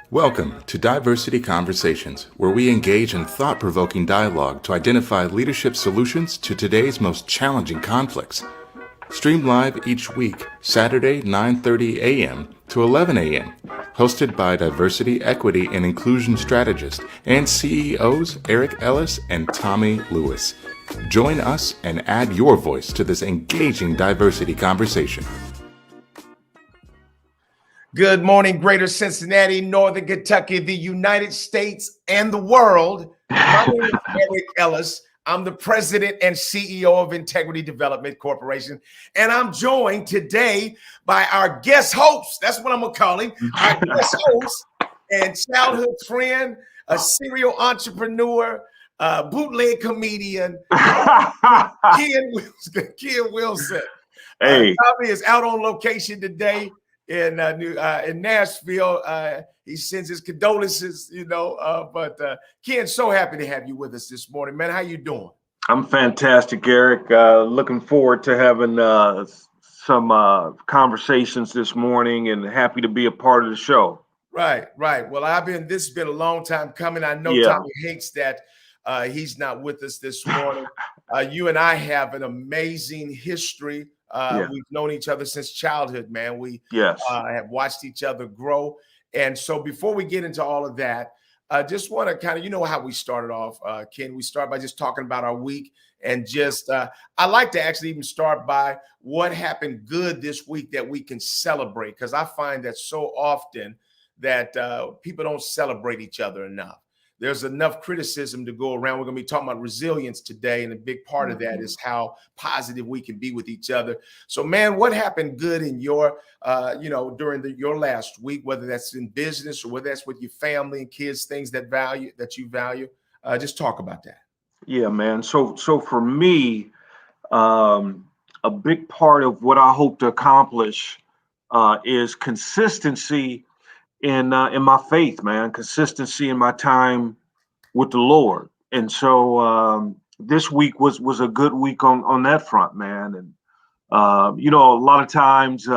Welcome to Diversity Conversations, where we engage in thought-provoking dialogue to identify leadership solutions to today's most challenging conflicts. Stream live each week, Saturday 9:30 a.m. to 11 a.m. Hosted by Diversity, Equity, and Inclusion Strategist and CEOs Eric Ellis and Tommie Lewis. Join us and add your voice to this engaging diversity conversation. Good morning, Greater Cincinnati, Northern Kentucky, the United States, and the world. My name is Eric Ellis. I'm the president and CEO of Integrity Development Corporation, and I'm joined today by our guest host. That's what I'm going to call him. Our guest host and childhood friend, a serial entrepreneur, bootleg comedian, Ken Wilson. Hey. Tommy is out on location today in Nashville. He sends his condolences, but Ken, so happy to have you with us this morning, man. How you doing? I'm fantastic, Eric. Looking forward to having some conversations this morning and happy to be a part of the show. Right. Well, this has been a long time coming. I know Tommy hates that he's not with us this morning. You and I have an amazing history. We've known each other since childhood, man. We have watched each other grow. And so before we get into all of that, I just want to kind of, how we started off, Ken. We start by just talking about our week and just I like to actually even start by what happened good this week that we can celebrate, because I find that so often that people don't celebrate each other enough. There's enough criticism to go around. We're going to be talking about resilience today, and a big part of that is how positive we can be with each other. So, man, what happened good in your, during your last week, whether that's in business or whether that's with your family and kids, things that you value? Just talk about that. Yeah, man. So for me, a big part of what I hope to accomplish is consistency in my faith, man, consistency in my time with the Lord. And so this week was a good week on that front, man. And, a lot of times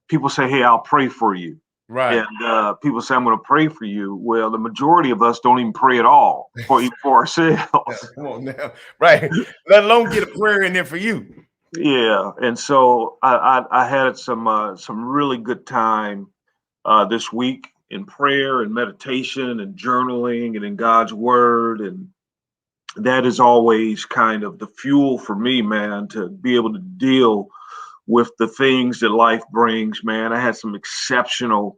people say, hey, I'll pray for you. Right. And people say, I'm going to pray for you. Well, the majority of us don't even pray at all for ourselves. Come on now. Right. Let alone get a prayer in there for you. Yeah. And so I had some really good time this week in prayer and meditation and journaling and in God's word. And that is always kind of the fuel for me, man, to be able to deal with the things that life brings, man. I had some exceptional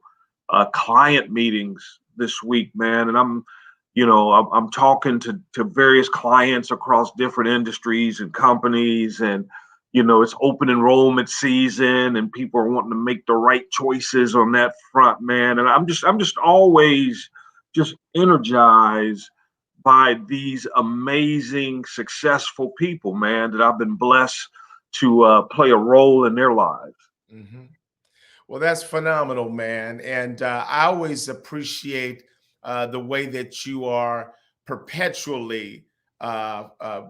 client meetings this week, man. And I'm talking to various clients across different industries and companies, and it's open enrollment season and people are wanting to make the right choices on that front, man. And I'm just always just energized by these amazing, successful people, man, that I've been blessed to play a role in their lives. Mm-hmm. Well, that's phenomenal, man. And I always appreciate the way that you are perpetually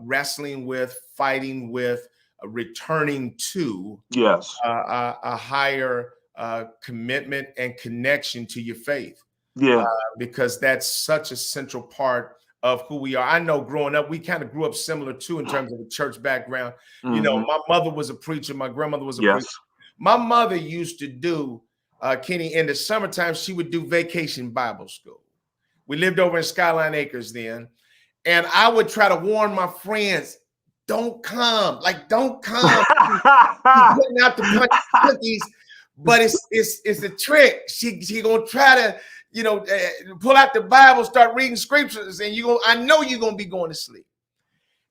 wrestling with, fighting with, returning to a higher commitment and connection to your faith. Because that's such a central part of who we are. I know growing up, we kind of grew up similar too in terms of the church background. Mm-hmm. My mother was a preacher. My grandmother was a preacher. My mother used to do, Kenny, in the summertime, she would do vacation Bible school. We lived over in Skyline Acres then. And I would try to warn my friends, don't come. Don't come. Putting out the punch cookies, but it's a trick. She gonna try to, pull out the Bible, start reading scriptures, and I know you're gonna be going to sleep.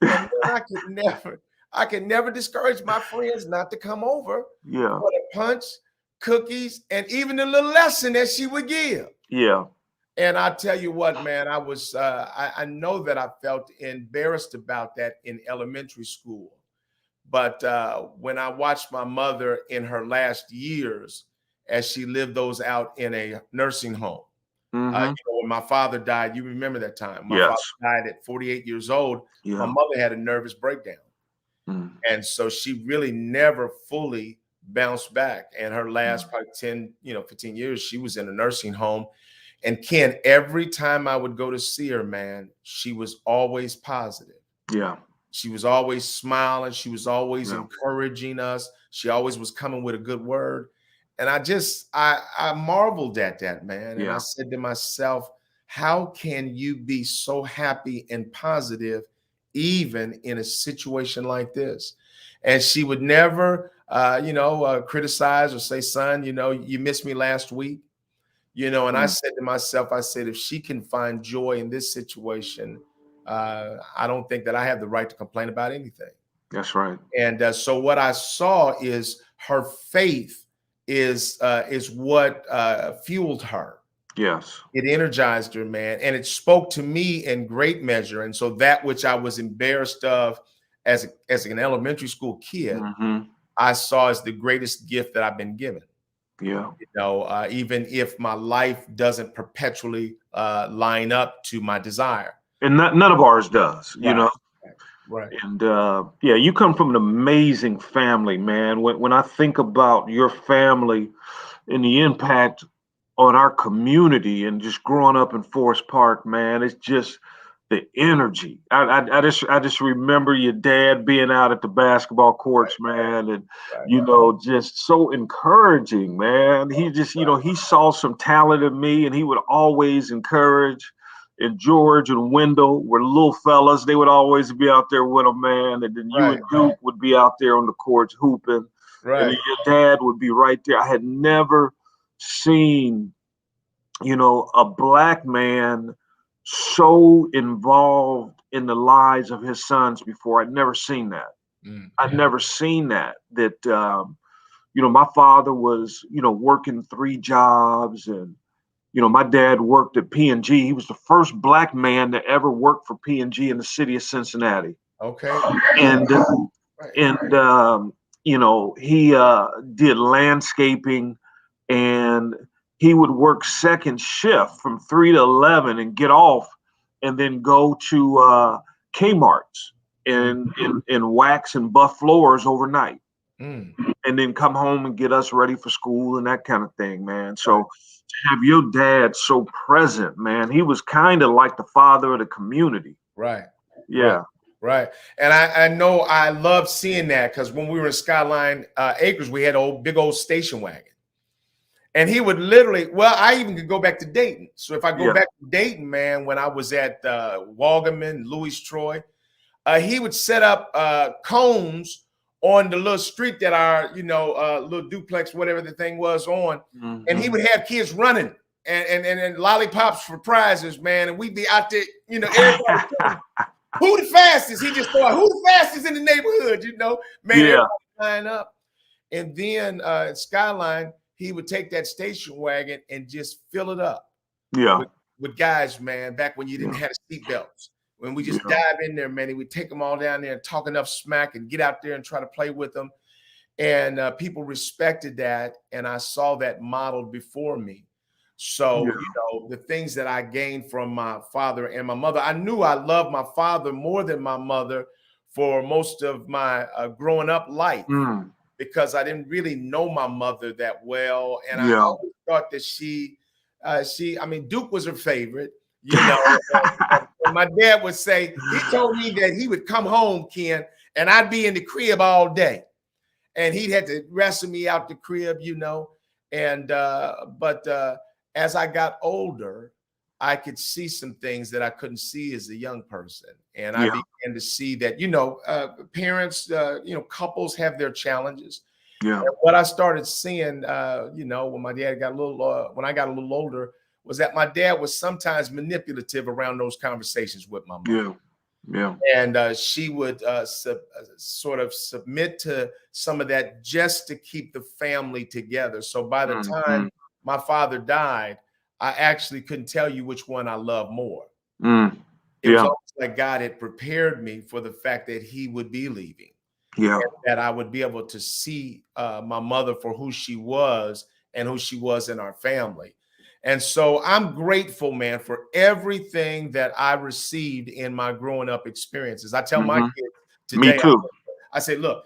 And I could never discourage my friends not to come over. Yeah. For the punch, cookies, and even the little lesson that she would give. Yeah. And I tell you what, man, I was I know that I felt embarrassed about that in elementary school. But when I watched my mother in her last years as she lived those out in a nursing home, when my father died, you remember that time. My father died at 48 years old. Yeah. My mother had a nervous breakdown. And so she really never fully bounced back. And her last probably 10, 15 years, she was in a nursing home. And Ken, every time I would go to see her, man, she was always positive. Yeah. She was always smiling. She was always encouraging us. She always was coming with a good word. And I marveled at that, man. And I said to myself, how can you be so happy and positive even in a situation like this? And she would never, criticize or say, son, you missed me last week. And I said to myself, I said, if she can find joy in this situation, I don't think that I have the right to complain about anything. That's right. And so what I saw is her faith is what fueled her. Yes. It energized her, man. And it spoke to me in great measure. And so that which I was embarrassed of as an elementary school kid, I saw as the greatest gift that I've been given. Yeah. Even if my life doesn't perpetually line up to my desire. And none of ours does, Right. And you come from an amazing family, man. When I think about your family and the impact on our community and just growing up in Forest Park, man, it's just the energy. I just remember your dad being out at the basketball courts, man, and just so encouraging, man. He just, he saw some talent in me, and he would always encourage. And George and Wendell were little fellas. They would always be out there with them, man. And then you and Duke would be out there on the courts hooping. Right. And then your dad would be right there. I had never seen, a black man so involved in the lives of his sons before. I'd never seen that. I'd never seen that my father was, working 3 jobs, and, my dad worked at P&G. He was the first black man to ever work for P&G in the city of Cincinnati. Okay. And he did landscaping, and he would work second shift from 3 to 11 and get off and then go to Kmart's and wax and buff floors overnight. And then come home and get us ready for school and that kind of thing, man. So to have your dad so present, man, he was kind of like the father of the community. Right. Yeah. Right. And I know I love seeing that, because when we were in Skyline Acres, we had a big old station wagon. And he would literally, I even could go back to Dayton. So if I go back to Dayton, man, when I was at Wagaman, Louis Troy, he would set up cones on the little street that our, little duplex, whatever the thing was on. And he would have kids running and lollipops for prizes, man. And we'd be out there, everybody who the fastest? He just thought, who the fastest in the neighborhood, man, everybody line up. And then at Skyline, he would take that station wagon and just fill it up with guys, man, back when you didn't have seatbelts. When we just dive in there, man, we take them all down there and talk enough smack and get out there and try to play with them. And people respected that. And I saw that modeled before me. So, the things that I gained from my father and my mother, I knew I loved my father more than my mother for most of my growing up life. Because I didn't really know my mother that well. And I always thought that Duke was her favorite, and my dad would say, he told me that he would come home, Ken, and I'd be in the crib all day. And he'd had to wrestle me out the crib, but as I got older, I could see some things that I couldn't see as a young person. And I began to see that, parents, couples have their challenges. Yeah. And what I started seeing, when my dad got when I got a little older, was that my dad was sometimes manipulative around those conversations with my mom. Yeah. And she would sort of submit to some of that just to keep the family together. So by the time my father died, I actually couldn't tell you which one I love more. It was almost like God had prepared me for the fact that he would be leaving. Yeah. And that I would be able to see my mother for who she was and who she was in our family. And so I'm grateful, man, for everything that I received in my growing up experiences. I tell my kids today, me too. I said, look,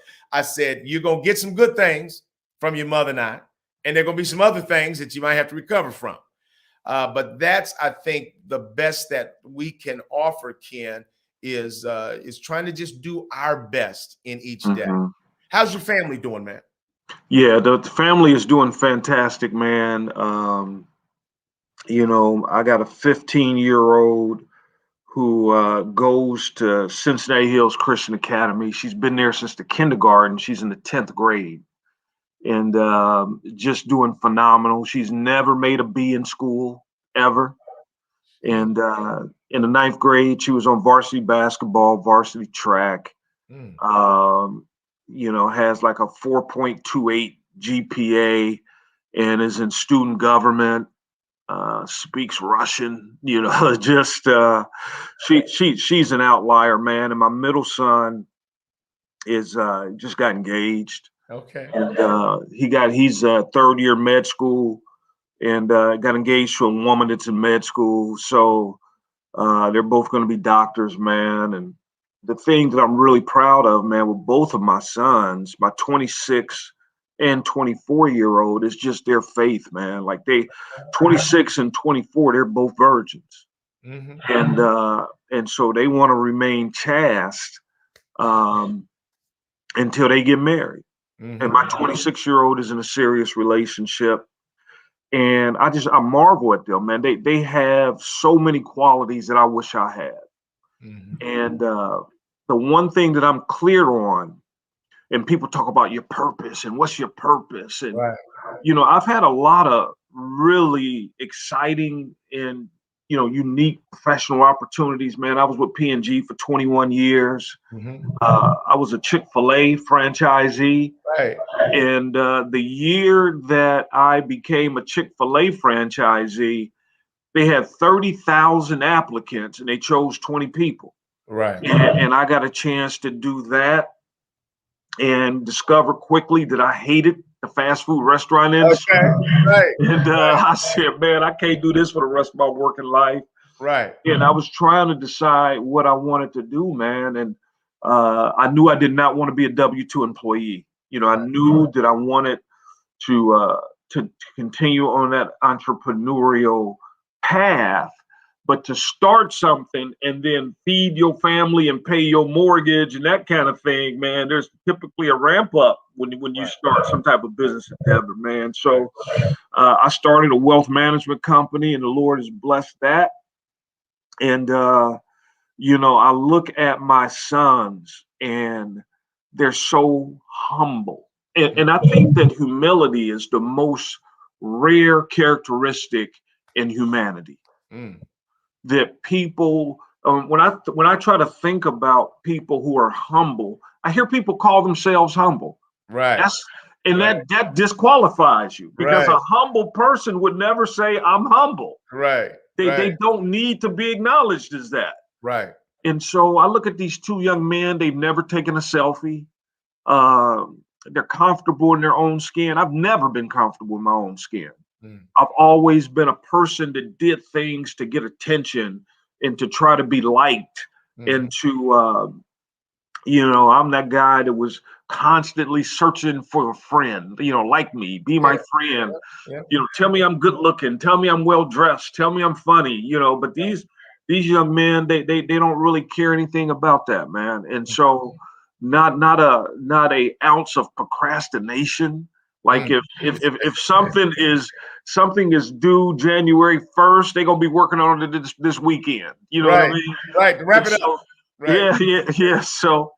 you're going to get some good things from your mother and I, and there are going to be some other things that you might have to recover from. But that's, I think, the best that we can offer, Ken, is trying to just do our best in each day. How's your family doing, man? Yeah, the family is doing fantastic, man. I got a 15-year-old who goes to Cincinnati Hills Christian Academy. She's been there since the kindergarten. She's in the 10th grade and just doing phenomenal. She's never made a B in school, ever. And in the 9th grade, she was on varsity basketball, varsity track. Has like a 4.28 GPA and is in student government. Speaks Russian, she's an outlier, man. And my middle son is just got engaged. Okay. And he's 3rd year med school and got engaged to a woman that's in med school. So they're both going to be doctors, man. And the thing that I'm really proud of, man, with both of my sons, my 26 and 24-year-old, is just their faith, man. Like 26 and 24, they're both virgins. And so they want to remain chaste until they get married. And my 26-year-old is in a serious relationship. And I marvel at them, man. They have so many qualities that I wish I had. And the one thing that I'm clear on, and people talk about your purpose and what's your purpose. And, I've had a lot of really exciting and, unique professional opportunities, man. I was with P&G for 21 years. I was a Chick-fil-A franchisee. Right. And the year that I became a Chick-fil-A franchisee, they had 30,000 applicants and they chose 20 people. Right. And I got a chance to do that and discover quickly that I hated the fast food restaurant industry. Okay. Right. And I said, man, I can't do this for the rest of my working life. Right. And I was trying to decide what I wanted to do, man. And I knew I did not want to be a W-2 employee. I knew that I wanted to continue on that entrepreneurial path, but to start something and then feed your family and pay your mortgage and that kind of thing, man, there's typically a ramp up when you start some type of business endeavor, man. So I started a wealth management company and the Lord has blessed that. And, I look at my sons and they're so humble. And I think that humility is the most rare characteristic in humanity. That people, when I try to think about people who are humble, I hear people call themselves humble. Right. That disqualifies you because a humble person would never say, I'm humble. Right. They don't need to be acknowledged as that. Right. And so I look at these two young men, they've never taken a selfie. They're comfortable in their own skin. I've never been comfortable in my own skin. I've always been a person that did things to get attention and to try to be liked and to, I'm that guy that was constantly searching for a friend, like me, be my friend, tell me I'm good looking, tell me I'm well dressed, tell me I'm funny, but these young men, they don't really care anything about that, man. And so not a ounce of procrastination. Like if something is due January 1st, they're gonna be working on it this weekend. You know what I mean? Right. To wrap it up. Right. Yeah. So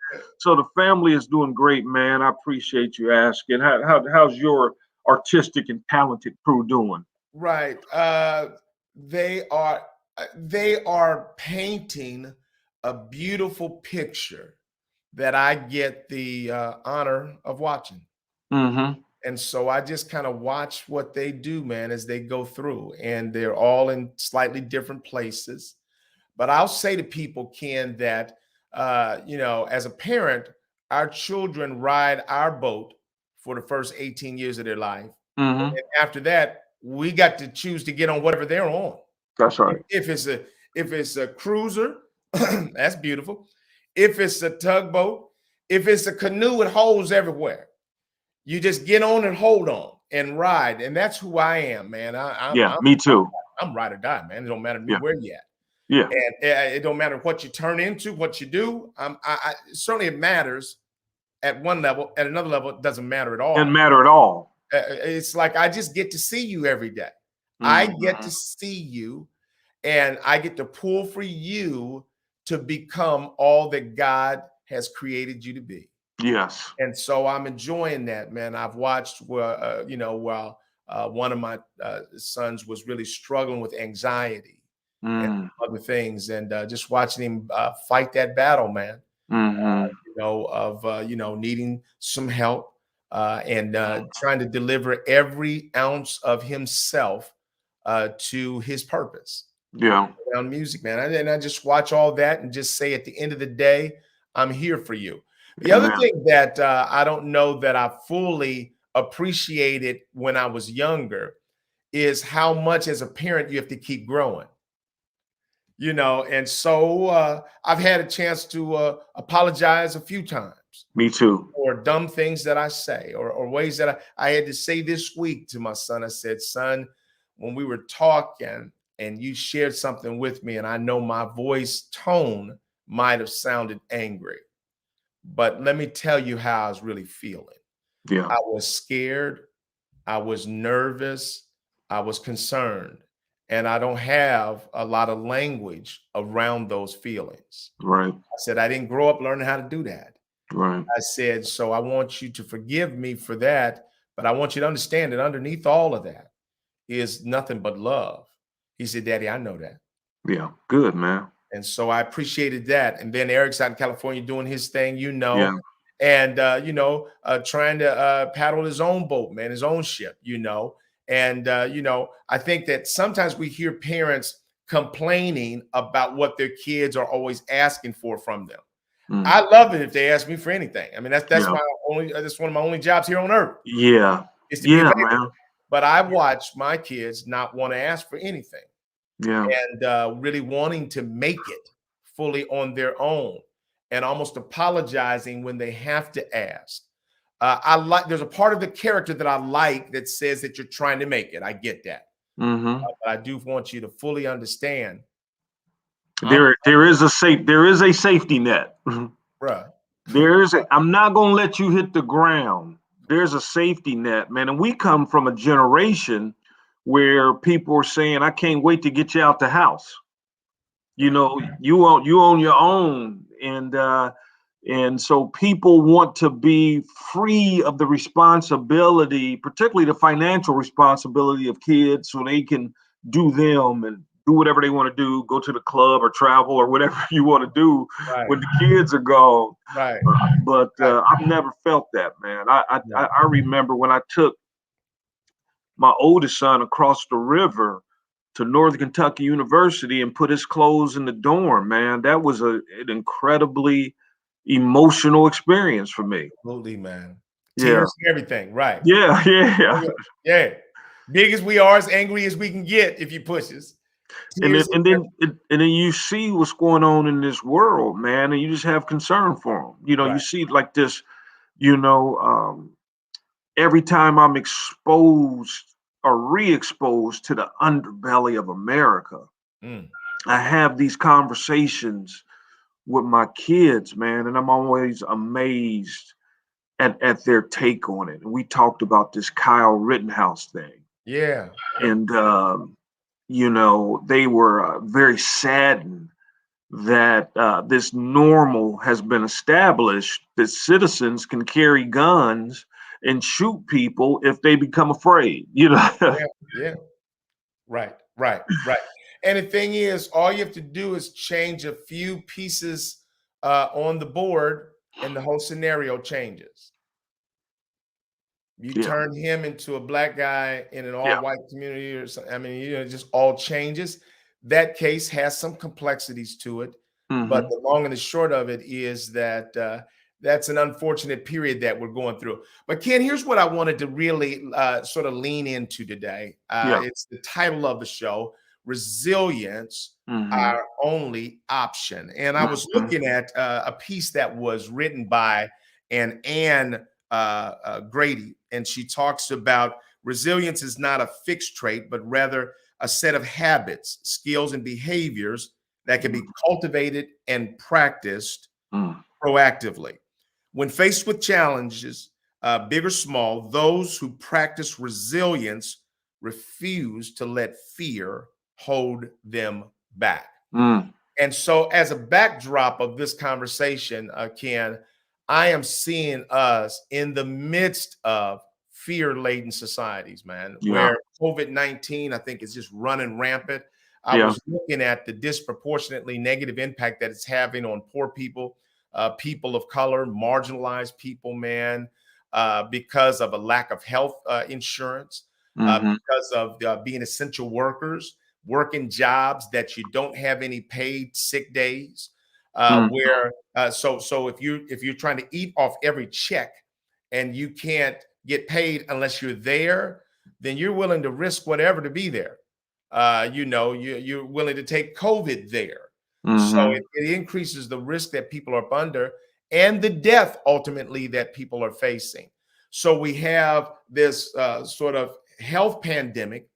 the family is doing great, man. I appreciate you asking. How's your artistic and talented crew doing? Right. They are painting a beautiful picture that I get the honor of watching. And so I just kind of watch what they do, man, as they go through, and they're all in slightly different places. But I'll say to people, Ken, that, as a parent, our children ride our boat for the first 18 years of their life. And after that, we got to choose to get on whatever they're on. That's right. If it's a cruiser, that's beautiful. If it's a tugboat, if it's a canoe with holes everywhere, you just get on and hold on and ride. And that's who I am, man. Me too. I'm ride or die, man. It don't matter to me Yeah. where you at. Yeah. And it don't matter what you turn into, what you do. Certainly it matters at one level. At another level, it doesn't matter at all. Doesn't matter at all. It's like I just get to see you every day. I get to see you, and I get to pull for you to become all that God has created you to be. Yes. And so I'm enjoying that, man. I've watched, while one of my sons was really struggling with anxiety and other things, and just watching him fight that battle, man. Needing some help and trying to deliver every ounce of himself to his purpose. Yeah. Around music, man. And I just watch all that and just say, at the end of the day, I'm here for you. The other thing that I don't know that I fully appreciated when I was younger is how much as a parent you have to keep growing. And so I've had a chance to apologize a few times. Me too. Or dumb things that I say, or ways that I had to say this week to my son. I said, son, when we were talking and you shared something with me, and I know my voice tone might have sounded angry, but let me tell you how I was really feeling. Yeah. I was scared. I was nervous. I was concerned. And I don't have a lot of language around those feelings. Right. I said, I didn't grow up learning how to do that. Right. I said, so I want you to forgive me for that, but I want you to understand that underneath all of that is nothing but love. He said, Daddy, I know that. Yeah. Good, man. And so I appreciated that. And then Eric's out in California doing his thing, Yeah. and, trying to paddle his own boat, man, his own ship, And, I think that sometimes we hear parents complaining about what their kids are always asking for from them. I love it if they ask me for anything. I mean, that's Yeah. that's one of my only jobs here on earth. Yeah. Is to be Yeah, available. man. But I watch my kids not want to ask for anything. Yeah. And really wanting to make it fully on their own, and almost apologizing when they have to ask. There's a part of the character that I like that says that you're trying to make it. I get that. But I do want you to fully understand. There is a safety net. Bruh. I'm not gonna let you hit the ground. There's a safety net, man. And we come from a generation where people are saying, I can't wait to get you out the house. You own your own. And so people want to be free of the responsibility, particularly the financial responsibility of kids, so they can do them and do whatever they want to do, go to the club or travel or whatever you want to do when the kids are gone. Right. But I've never felt that, man. I remember when I took my oldest son across the river to Northern Kentucky University and put his clothes in the dorm, man. That was an incredibly emotional experience for me. Absolutely, man. Yeah. Tears and everything, right? Yeah. Big as we are, as angry as we can get if you push us. And then you see what's going on in this world, man, and you just have concern for them. You see like this, every time I'm exposed or re-exposed to the underbelly of America, I have these conversations with my kids, man, and I'm always amazed at their take on it. And we talked about this Kyle Rittenhouse thing. Yeah. And, they were very saddened that this normal has been established, that citizens can carry guns and shoot people if they become afraid, Yeah. Right. And the thing is, all you have to do is change a few pieces on the board, and the whole scenario changes. You turn him into a black guy in an all-white community or something. I mean, it just all changes. That case has some complexities to it, but the long and the short of it is that that's an unfortunate period that we're going through. But Ken, here's what I wanted to really sort of lean into today. It's the title of the show, Resilience, Our Only Option. And I was looking at a piece that was written by Anne Grady, and she talks about resilience is not a fixed trait, but rather a set of habits, skills, and behaviors that can be cultivated and practiced proactively. When faced with challenges, big or small, those who practice resilience refuse to let fear hold them back. And so, as a backdrop of this conversation, Ken, I am seeing us in the midst of fear-laden societies, man, where COVID-19, I think, is just running rampant. I was looking at the disproportionately negative impact that it's having on poor people, people of color, marginalized people, man, because of a lack of health insurance, because of being essential workers, working jobs that you don't have any paid sick days, where so if you're trying to eat off every check and you can't get paid unless you're there, then you're willing to risk whatever to be there. You're willing to take COVID there. So it increases the risk that people are up under and the death ultimately that people are facing. So we have this sort of health pandemic.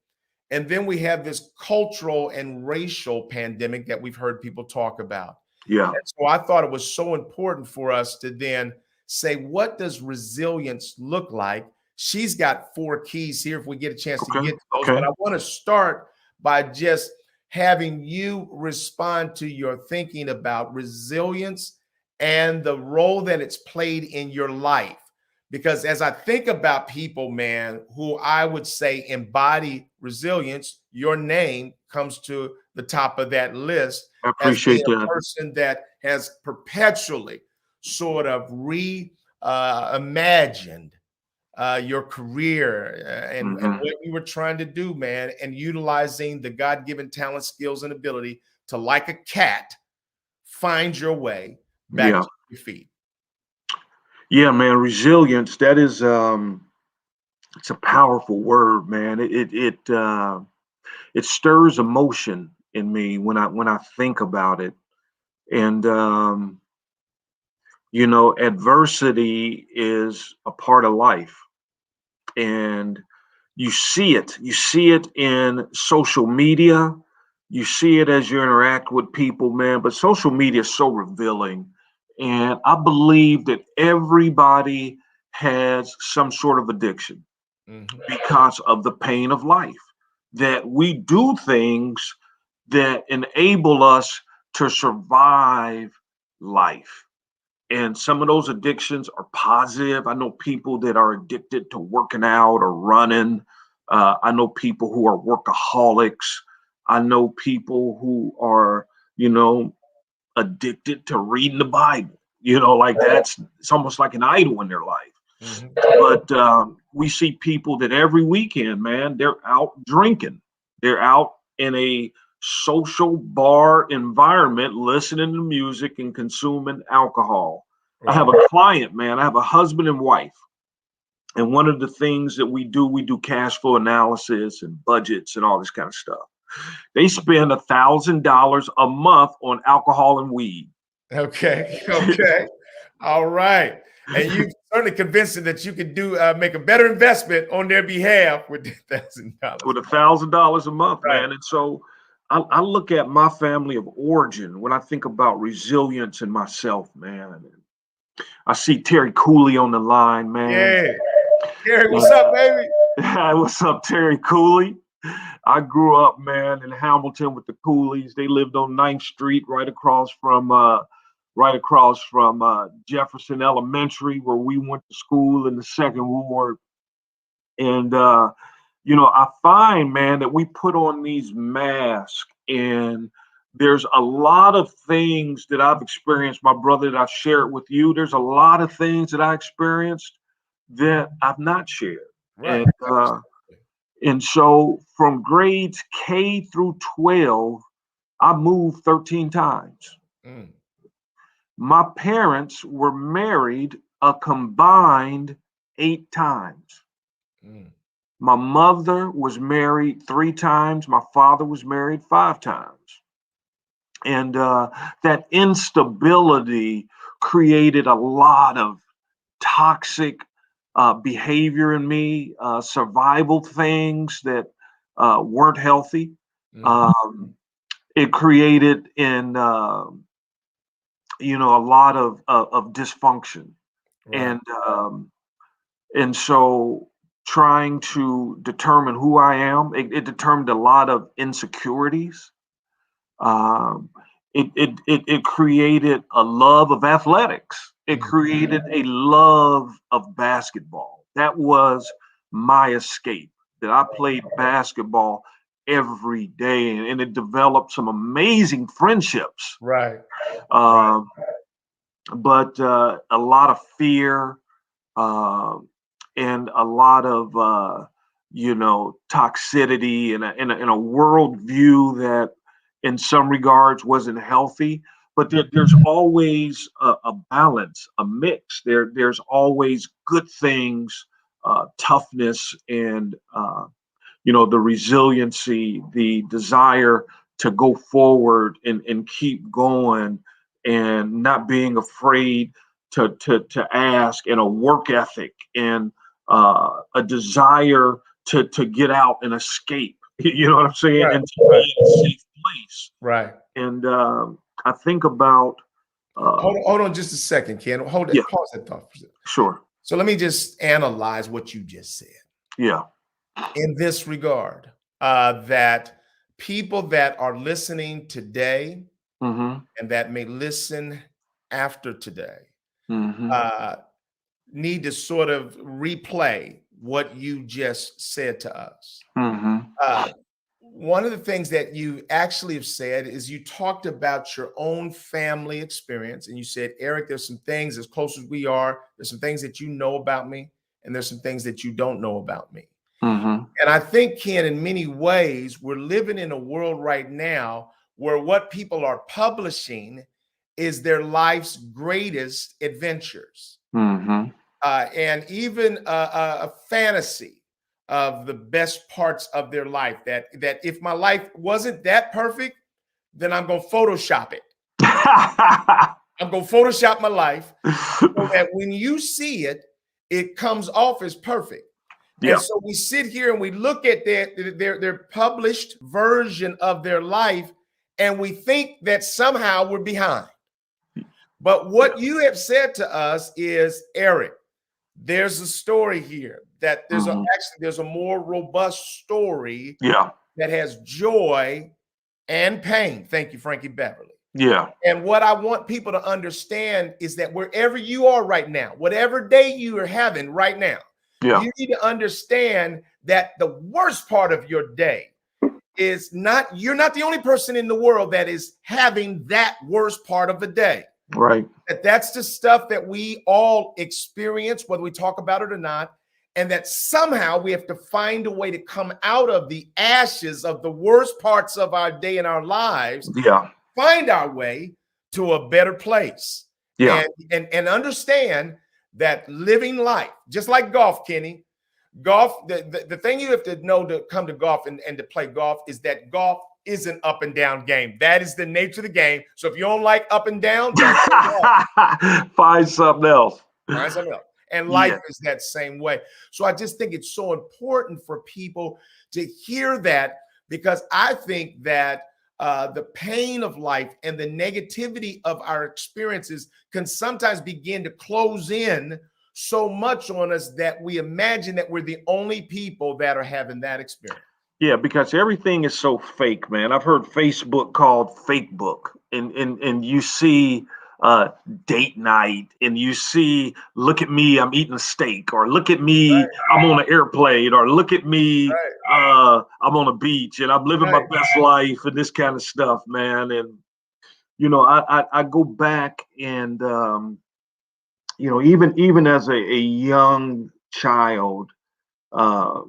And then we have this cultural and racial pandemic that we've heard people talk about. And so I thought it was so important for us to then say, what does resilience look like? She's got 4 keys here if we get a chance to get to those. But I want to start by just having you respond to your thinking about resilience and the role that it's played in your life. Because as I think about people, man, who I would say embody resilience, your name comes to the top of that list. I appreciate as being that. a person that has perpetually sort of reimagined your career and what you were trying to do, man, and utilizing the God-given talent, skills, and ability to, like a cat, find your way back to your feet. Yeah, man, resilience, that is it's a powerful word, man. It stirs emotion in me when I think about it. And adversity is a part of life. And you see it in social media. You see it as you interact with people, man, but social media is so revealing. And I believe that everybody has some sort of addiction because of the pain of life, that we do things that enable us to survive life. And some of those addictions are positive. I know people that are addicted to working out or running. I know people who are workaholics. I know people who are, addicted to reading the Bible. It's almost like an idol in their life. But we see people that every weekend, man, they're out drinking. They're out in a social bar environment, listening to music and consuming alcohol. I have a client, man. I have a husband and wife. And one of the things that we do cash flow analysis and budgets and all this kind of stuff. They spend $1,000 a month on alcohol and weed. Okay. All right. And you certainly convinced them that you could make a better investment on their behalf with $1,000. With $1,000 a month, man. And so I look at my family of origin when I think about resilience in myself, man. I see Terry Cooley on the line, man. Yeah. Terry, what's up, baby? What's up, Terry Cooley? I grew up, man, in Hamilton with the Coolies. They lived on 9th Street, right across from Jefferson Elementary, where we went to school in the 2nd Ward. And I find, man, that we put on these masks, and there's a lot of things that I've experienced, my brother, that I've shared with you. There's a lot of things that I experienced that I've not shared. Right. And so from grades K through 12, I moved 13 times. My parents were married a combined 8 times. My mother was married 3 times. My father was married 5 times. And that instability created a lot of toxic behavior in me, survival things that weren't healthy. Mm-hmm. It created in a lot of dysfunction, Right. and so trying to determine who I am, it determined a lot of insecurities. Um, it created a love of athletics. It Mm-hmm. created a love of basketball. That was my escape. That I played basketball every day, and it developed some amazing friendships. Right. Right. Um, but a lot of fear, uh, and a lot of toxicity in a worldview that in some regards wasn't healthy. But there's always a balance, a mix. There's always good things, toughness, and the resiliency, the desire to go forward and keep going, and not being afraid to ask, and a work ethic, and a desire to get out and escape. You know what I'm saying? Right. And to Right. be in a safe place. Right. And I think about, Hold on just a second, Ken. Hold yeah, it. Pause that thought for a second. sure. So let me just analyze what you just said Yeah. in this regard. That people that are listening today Mm-hmm. and that may listen after today Mm-hmm. uh, need to sort of replay what you just said to us. Mm-hmm. Uh, one of the things that you actually have said is you talked about your own family experience, and you said, Eric, there's some things, as close as we are, there's some things that you know about me, and there's some things that you don't know about me. Mm-hmm. And I think, Ken, in many ways, we're living in a world right now where what people are publishing is their life's greatest adventures, Mm-hmm. and even a fantasy of the best parts of their life. That if my life wasn't that perfect, then I'm going to Photoshop it. I'm going to Photoshop my life so that when you see it, it comes off as perfect. And Yeah. so we sit here and we look at their published version of their life, and we think that somehow we're behind. But what you have said to us is, Eric, there's a story here that Mm-hmm. there's a more robust story Yeah. that has joy and pain. Thank you, Frankie Beverly. Yeah. And what I want people to understand is that wherever you are right now, whatever day you are having right now, Yeah. you need to understand that the worst part of your day is not, you're not the only person in the world that is having that worst part of the day. Right. That's the stuff that we all experience, whether we talk about it or not. And that somehow we have to find a way to come out of the ashes of the worst parts of our day in our lives, Yeah. find our way to a better place. Yeah. And understand that living life, just like golf, Kenny, golf, the thing you have to know to come to golf and to play golf is that golf is an up and down game. That is the nature of the game. So if you don't like up and down, don't find something else. find something else. And life Yeah. is that same way. So I just think it's so important for people to hear that, because I think that the pain of life and the negativity of our experiences can sometimes begin to close in so much on us that we imagine that we're the only people that are having that experience. Yeah, because everything is so fake, man. I've heard Facebook called fake book, and you see date night, and you see, look at me, I'm eating a steak, or look at me, I'm on an airplane, or look at me, I'm on a beach and I'm living my best life, and this kind of stuff, man. And I go back, and even as a young child, uh,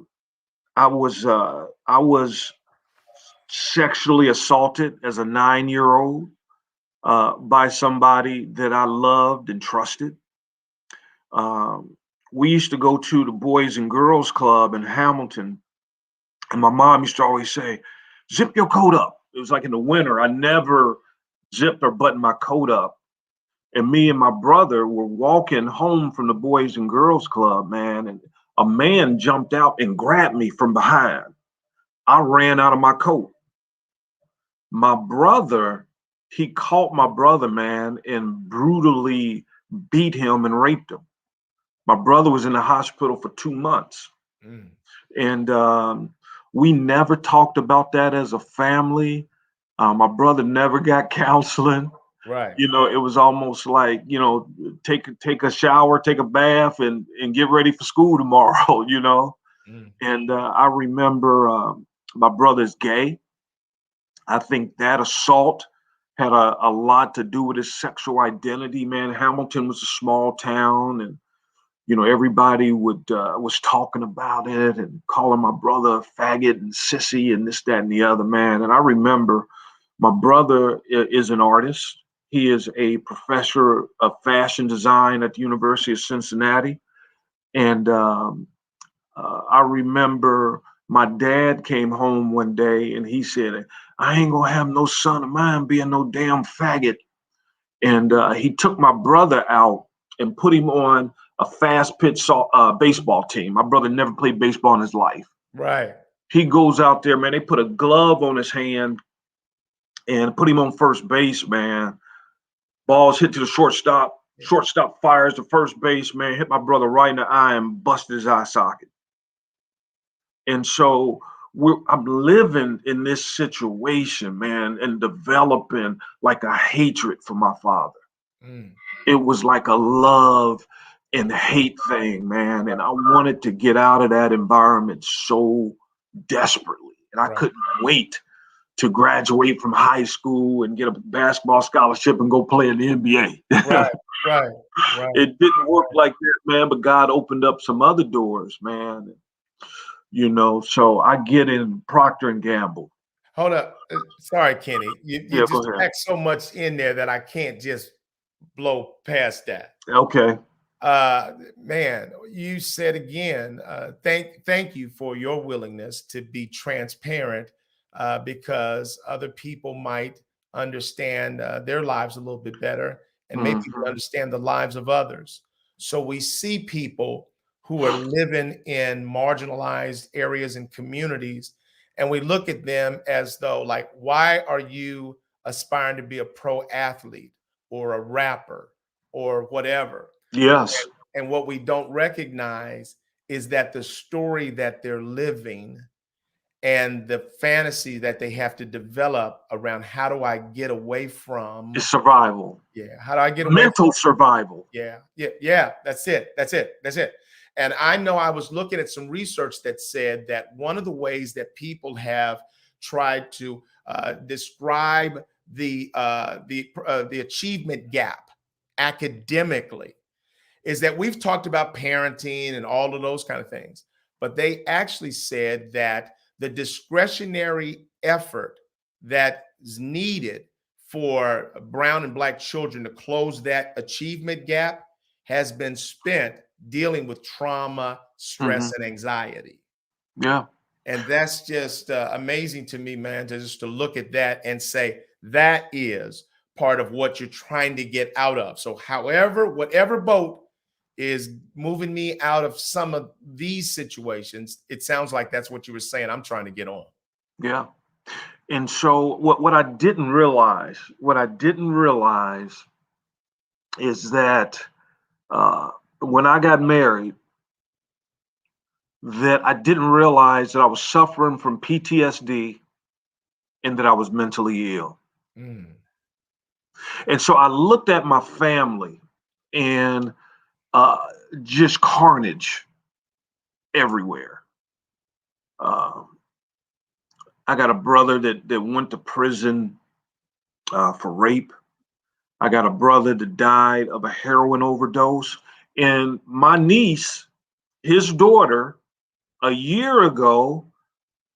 I was sexually assaulted as a 9-year-old by somebody that I loved and trusted. We used to go to the Boys and Girls Club in Hamilton, and my mom used to always say, "Zip your coat up." It was like in the winter. I never zipped or buttoned my coat up. And me and my brother were walking home from the Boys and Girls Club, man, and a man jumped out and grabbed me from behind. I ran out of my coat. My brother, he caught my brother, man, and brutally beat him and raped him. My brother was in the hospital for 2 months. Mm. And we never talked about that as a family. My brother never got counseling. Right. You know, it was almost like, you know, take a shower, take a bath, and get ready for school tomorrow. You know. Mm. And I remember my brother's gay. I think that assault had a lot to do with his sexual identity. Man, Hamilton was a small town, and you know, everybody was talking about it and calling my brother a faggot and sissy and this, that, and the other, man. And I remember my brother is an artist. He is a professor of fashion design at the University of Cincinnati. And I remember my dad came home one day and he said, I ain't gonna have no son of mine being no damn faggot. And he took my brother out and put him on a fast pitch baseball team. My brother never played baseball in his life. Right. He goes out there, man. They put a glove on his hand and put him on first base, man. Balls hit to the shortstop. Shortstop fires to first base, man. Hit my brother right in the eye and busted his eye socket. And so I'm living in this situation, man, and developing like a hatred for my father. Mm. It was like a love and hate thing, man. And I wanted to get out of that environment so desperately. And I couldn't wait to graduate from high school and get a basketball scholarship and go play in the NBA. Right. Right. It didn't work like that, man, but God opened up some other doors, man. You know, so I get in Procter and Gamble. Hold up. Sorry, Kenny. You Yeah, go just ahead. packed so much in there that I can't just blow past that. Okay. Man, you said again, thank you for your willingness to be transparent, because other people might understand their lives a little bit better and maybe even understand the lives of others. So we see people who are living in marginalized areas and communities, and we look at them as though, like, why are you aspiring to be a pro athlete or a rapper or whatever? Yes. And what we don't recognize is that the story that they're living and the fantasy that they have to develop around how do I get away from It's survival. Yeah. How do I get away mental survival? Yeah. That's it. And I know I was looking at some research that said that one of the ways that people have tried to describe the achievement gap academically is that we've talked about parenting and all of those kind of things, but they actually said that the discretionary effort that is needed for brown and black children to close that achievement gap has been spent dealing with trauma, stress, and anxiety. Yeah. And that's just amazing to me, man, to look at that and say that is part of what you're trying to get out of. So whatever boat is moving me out of some of these situations, it sounds like that's what you were saying I'm trying to get on. Yeah. And so what I didn't realize is that when I got married, that I didn't realize that I was suffering from PTSD and that I was mentally ill. And so I looked at my family and just carnage everywhere. I got a brother that went to prison for rape. I got a brother that died of a heroin overdose. And my niece, his daughter, a year ago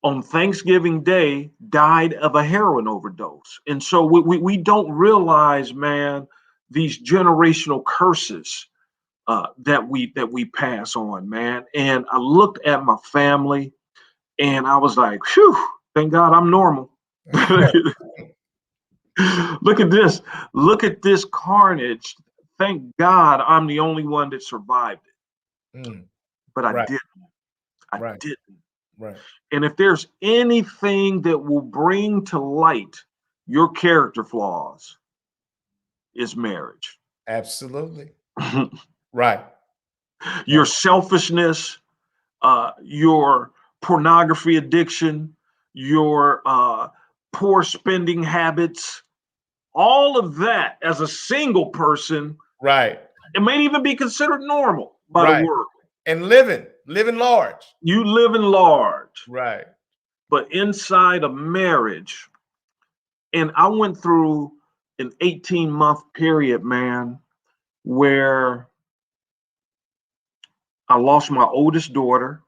on Thanksgiving Day, died of a heroin overdose. And so we don't realize, man, these generational curses that we pass on, man. And I looked at my family and I was like, phew, thank God I'm normal. Look at this. Look at this carnage. Thank God I'm the only one that survived it. But I didn't. I didn't. Right. And if there's anything that will bring to light your character flaws, is marriage. Absolutely. Right. Your selfishness, your pornography addiction, your poor spending habits, all of that as a single person, Right. it may even be considered normal by the Right. world. And living large. You live in large, Right. but inside a marriage, and I went through an 18-month period, man, where I lost my oldest daughter.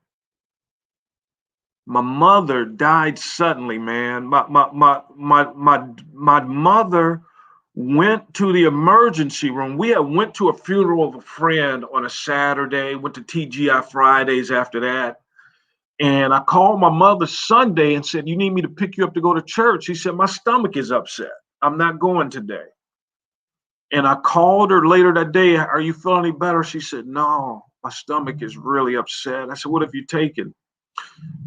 My mother died suddenly, man. My mother went to the emergency room. We had went to a funeral of a friend on a Saturday, went to TGI Fridays after that. And I called my mother Sunday and said, "You need me to pick you up to go to church?" She said, "My stomach is upset. I'm not going today." And I called her later that day. "Are you feeling any better?" She said, "No, my stomach is really upset." I said, "What have you taken?"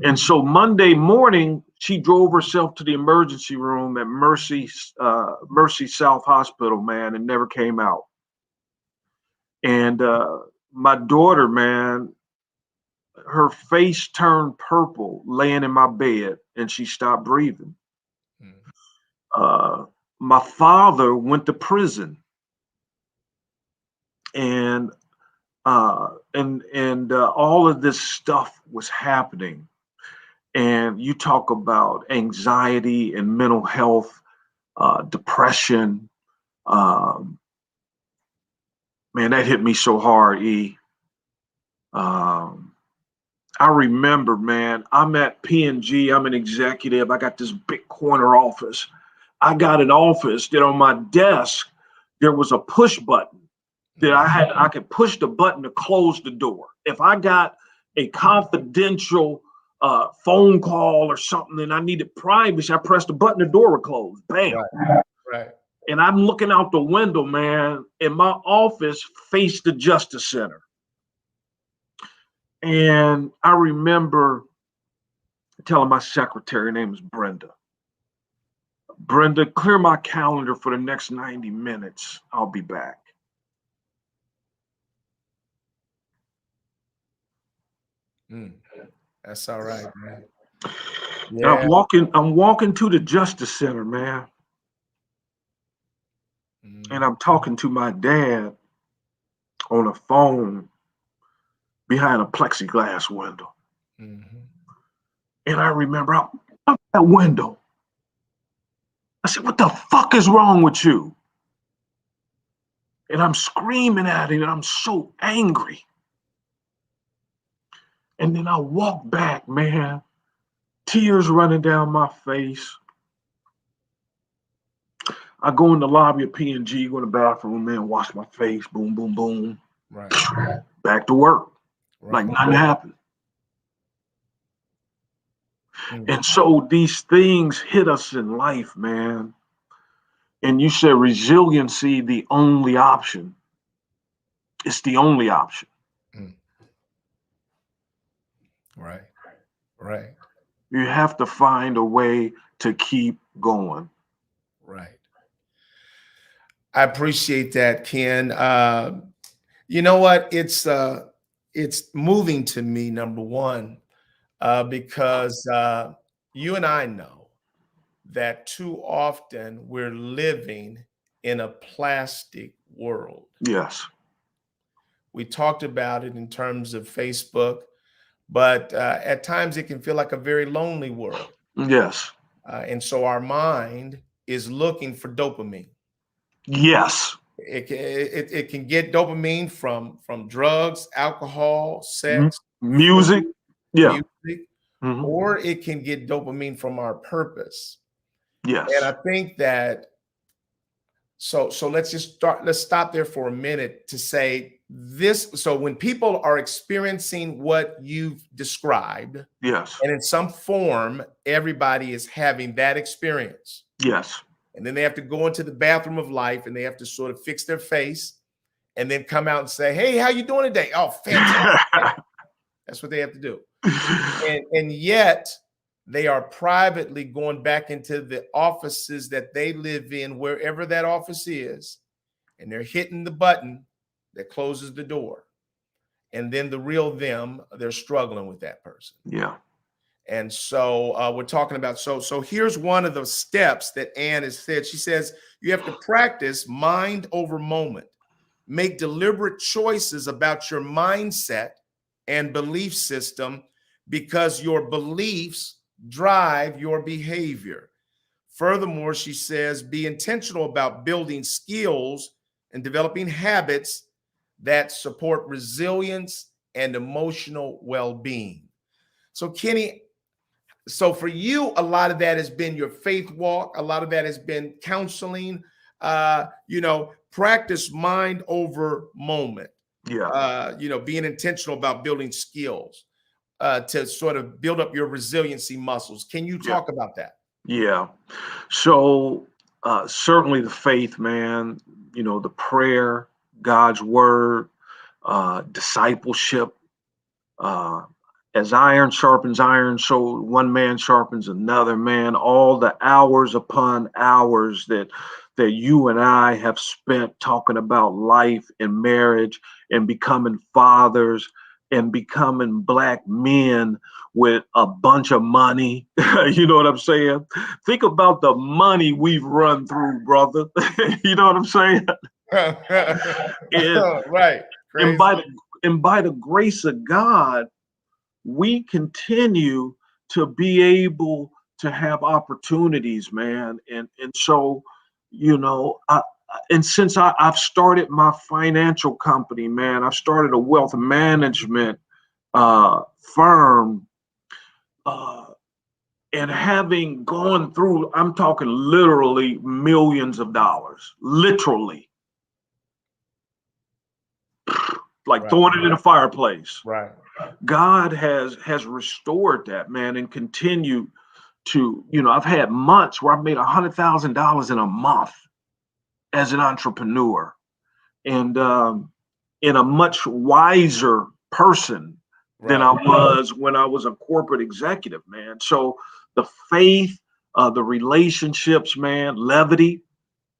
And so Monday morning, she drove herself to the emergency room at Mercy South Hospital, man, and never came out. And my daughter, man, her face turned purple laying in my bed, and she stopped breathing. My father went to prison, and all of this stuff was happening. And you talk about anxiety and mental health, depression. Man, that hit me so hard, E. I remember, man, I'm at P&G. I'm an executive. I got this big corner office. I got an office that on my desk, there was a push button that I could push the button to close the door. If I got a confidential phone call or something and I needed privacy, I pressed the button, the door would close. Bam. Right. And I'm looking out the window, man, and my office faced the Justice Center. And I remember telling my secretary, her name is Brenda, clear my calendar for the next 90 minutes. I'll be back. That's all right, man. Yeah. I'm walking to the Justice Center, man. And I'm talking to my dad on a phone behind a plexiglass window. And I remember out that window, I said, "What the fuck is wrong with you?" And I'm screaming at him, and I'm so angry. And then I walk back, man, tears running down my face. I go in the lobby of P&G, go in the bathroom, man, wash my face, boom, boom, boom. Right. Back to work, like nothing happened. And so these things hit us in life, man. And you said resiliency, the only option. It's the only option. Right. You have to find a way to keep going. Right. I appreciate that, Ken. You know what? It's moving to me, number one, because you and I know that too often we're living in a plastic world. Yes. We talked about it in terms of Facebook, but at times it can feel like a very lonely world. Yes. And so our mind is looking for dopamine. Yes. It can get dopamine from drugs, alcohol, sex, music, food, yeah, music, or it can get dopamine from our purpose. Yes. And I think that so let's stop there for a minute to say this. So when people are experiencing what you've described, yes, and in some form, everybody is having that experience. Yes. And then they have to go into the bathroom of life and they have to sort of fix their face and then come out and say, "Hey, how you doing today?" "Oh, fantastic." That's what they have to do. And yet they are privately going back into the offices that they live in, wherever that office is, and they're hitting the button that closes the door. And then the real them, they're struggling with that person. Yeah. And so we're talking about, so here's one of the steps that Ann has said. She says, you have to practice mind over moment. Make deliberate choices about your mindset and belief system, because your beliefs drive your behavior. Furthermore, she says, be intentional about building skills and developing habits that support resilience and emotional well-being. So, Kenny, so for you, a lot of that has been your faith walk. A lot of that has been counseling, practice mind over moment. Yeah. Being intentional about building skills to sort of build up your resiliency muscles. Can you talk about that? Yeah. So certainly the faith, man, the prayer, God's word, discipleship, as iron sharpens iron, so one man sharpens another man. All the hours upon hours that you and I have spent talking about life and marriage and becoming fathers and becoming Black men with a bunch of money. You know what I'm saying? Think about the money we've run through, brother. You know what I'm saying? Right. Crazy. And by the grace of God, we continue to be able to have opportunities, man. And so, and since I've started my financial company, man, I've started a wealth management firm, and having gone through, I'm talking literally millions of dollars, literally. Like throwing it in a fireplace. Right. God has restored that, man, and continue to, I've had months where I've made $100,000 in a month as an entrepreneur, and in a much wiser person than I was when I was a corporate executive, man. So the faith, the relationships, man, levity,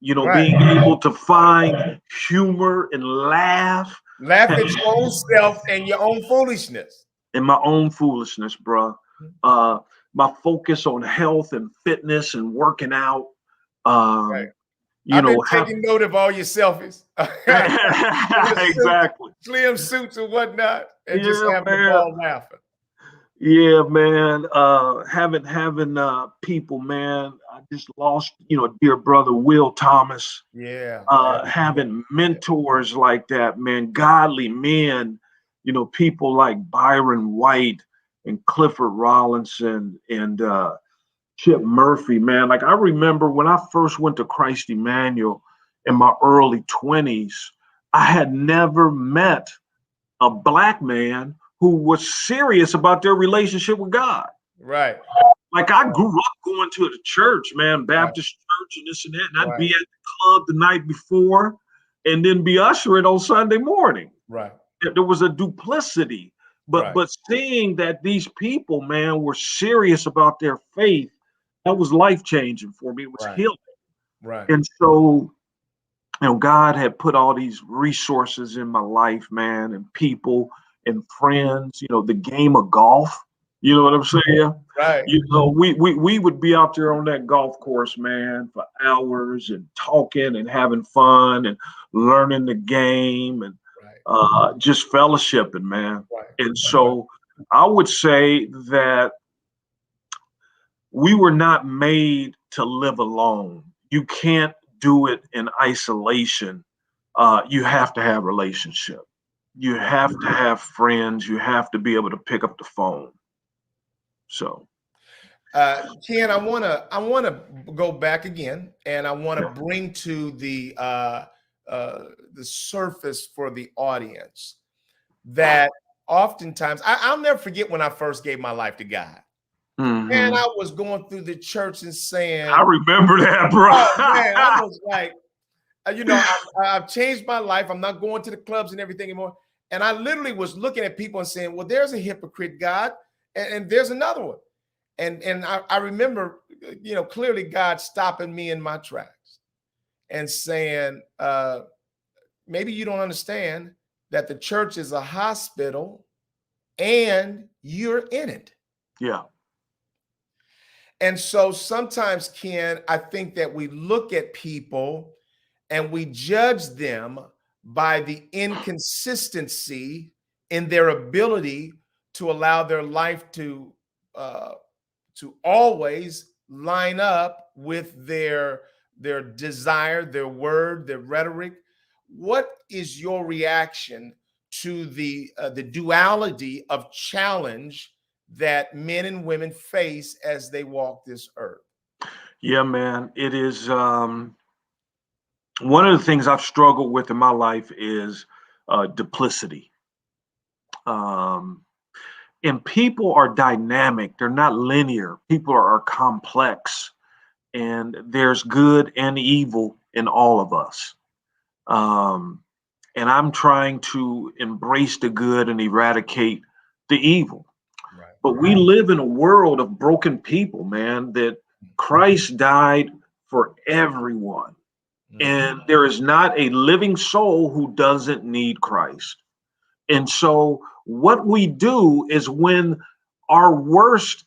being able to find humor and laugh at your own self and your own foolishness. In my own foolishness, bro. My focus on health and fitness and working out. I've been taking note of all your selfies. Exactly. Slim suits and whatnot, and just having the ball laughing. Yeah, man. Having people, man. I just lost, dear brother Will Thomas. Yeah. Having mentors like that, man, godly men, people like Byron White and Clifford Rollinson and Chip Murphy, man. Like, I remember when I first went to Christ Emmanuel in my early 20s, I had never met a Black man who was serious about their relationship with God. Right. Like, I grew up going to the church, man, Baptist church and this and that, and I'd be at the club the night before and then be ushering on Sunday morning. Right. There was a duplicity, but seeing that these people, man, were serious about their faith, that was life-changing for me. It was healing. Right. And so, God had put all these resources in my life, man, and people and friends, the game of golf. You know what I'm saying? Right. We would be out there on that golf course, man, for hours and talking and having fun and learning the game and just fellowshipping, man. Right. And so I would say that we were not made to live alone. You can't do it in isolation. You have to have relationship. You have to have friends. You have to be able to pick up the phone. So, Ken, I want to go back again, and I want to bring to the surface for the audience that oftentimes I'll never forget when I first gave my life to God. mm-hmm. And I was going through the church and saying, I remember that, bro. Oh, man, I was like, I've changed my life. I'm not going to the clubs and everything anymore. And I literally was looking at people and saying, well, there's a hypocrite God, and there's another one. And I remember, clearly God stopping me in my tracks and saying, maybe you don't understand that the church is a hospital and you're in it. Yeah. And so sometimes, Ken, I think that we look at people and we judge them by the inconsistency in their ability to allow their life to always line up with their desire, their word, their rhetoric. What is your reaction to the duality of challenge that men and women face as they walk this earth? Yeah, man. It is one of the things I've struggled with in my life is duplicity. And people are dynamic. They're not linear. People are complex, and there's good and evil in all of us. And I'm trying to embrace the good and eradicate the evil. Right. But we live in a world of broken people, man, that Christ died for everyone. And there is not a living soul who doesn't need Christ. And so what we do is when our worst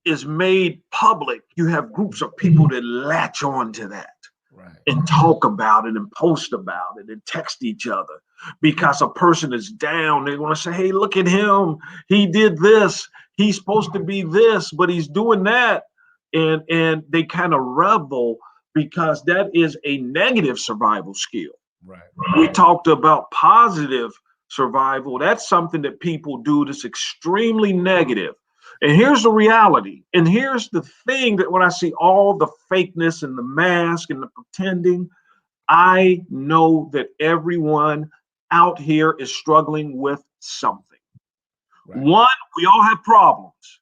is made public, you have groups of people that latch on to that. Right. And talk about it and post about it and text each other because a person is down. They want to say, hey, look at him. He did this. He's supposed to be this, but he's doing that. And they kind of revel because that is a negative survival skill. Right. We talked about positive survival. That's something that people do that's extremely negative. And here's the reality. And here's the thing that when I see all the fakeness and the mask and the pretending, I know that everyone out here is struggling with something. Right. One, we all have problems.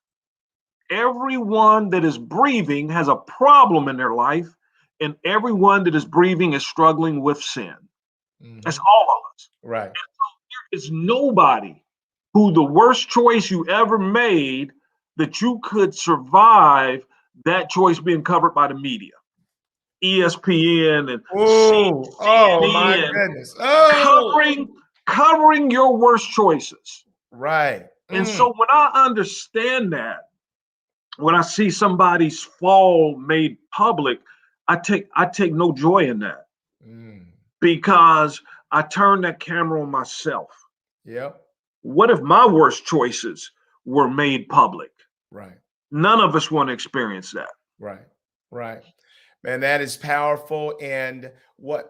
Everyone that is breathing has a problem in their life, and everyone that is breathing is struggling with sin. Mm-hmm. That's all of us. Right. And so there is nobody who the worst choice you ever made that you could survive that choice being covered by the media, ESPN and CNN, oh my goodness, covering your worst choices. Right. And so when I understand that, when I see somebody's fall made public, I take no joy in that because I turn that camera on myself. Yep. What if my worst choices were made public? Right. None of us want to experience that. Right. Right. Man, that is powerful. And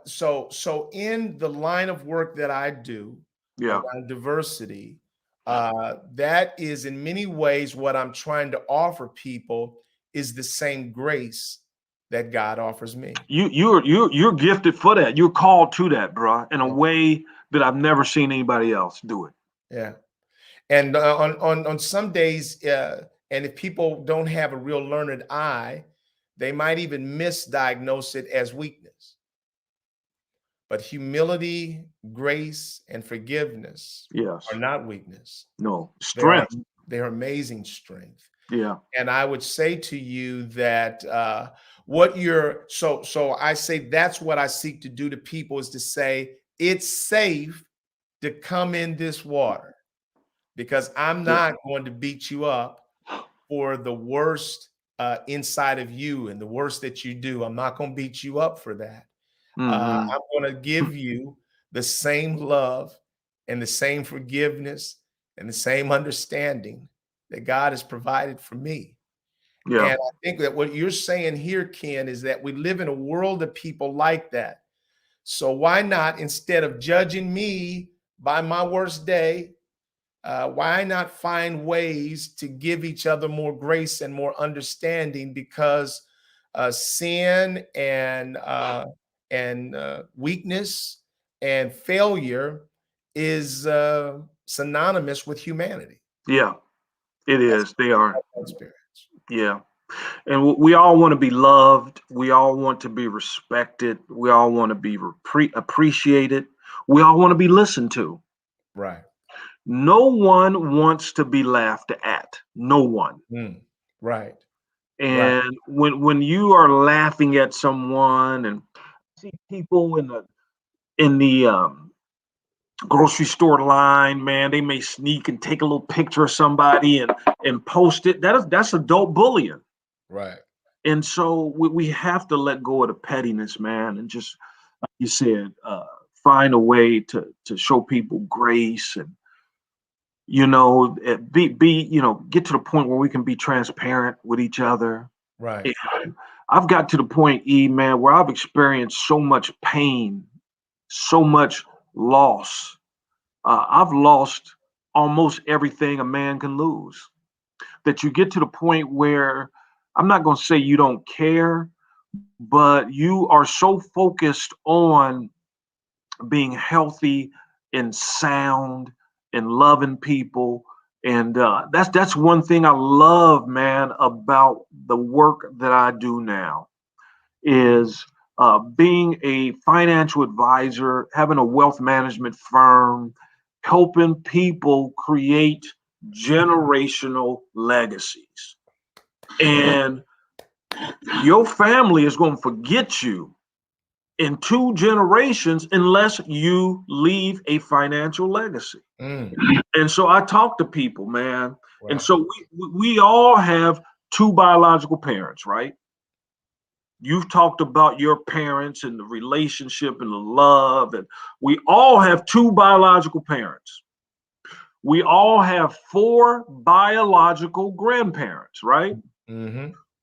so in the line of work that I do, around diversity, that is in many ways what I'm trying to offer people is the same grace that God offers me. You're gifted for that. You're called to that, bro, in a way that I've never seen anybody else do it. Yeah. And on some days, and if people don't have a real learned eye, they might even misdiagnose it as weakness. But humility, grace, and forgiveness are not weakness. No, strength. They're amazing strength. Yeah. And I would say to you that so I say that's what I seek to do to people is to say it's safe to come in this water because I'm not going to beat you up for the worst inside of you and the worst that you do. I'm not going to beat you up for that. I'm going to give you the same love and the same forgiveness and the same understanding that God has provided for me. Yeah. And I think that what you're saying here, Ken, is that we live in a world of people like that. So why not, instead of judging me by my worst day, why not find ways to give each other more grace and more understanding? Because sin and weakness and failure is synonymous with humanity. Yeah, it is. They are. Yeah. And we all want to be loved. We all want to be respected. We all want to be appreciated. We all want to be listened to. Right. No one wants to be laughed at. No one. Right. Right. And when you are laughing at someone, and see people in the grocery store line, man, they may sneak and take a little picture of somebody and post it. That's adult bullying. Right. And so we have to let go of the pettiness, man, and just like you said, find a way to show people grace, and get to the point where we can be transparent with each other. Right. And I've got to the point, man, where I've experienced so much pain, so much loss. I've lost almost everything a man can lose. That you get to the point where, I'm not going to say you don't care, but you are so focused on being healthy and sound and loving people. And that's one thing I love, man, about the work that I do now is being a financial advisor, having a wealth management firm, helping people create generational legacies. And your family is going to forget you in 2 generations unless you leave a financial legacy. And so I talk to people, man. Right. And so we all have 2 biological parents, right? You've talked about your parents and the relationship and the love, and we all have 2 biological parents. We all have 4 biological grandparents, right?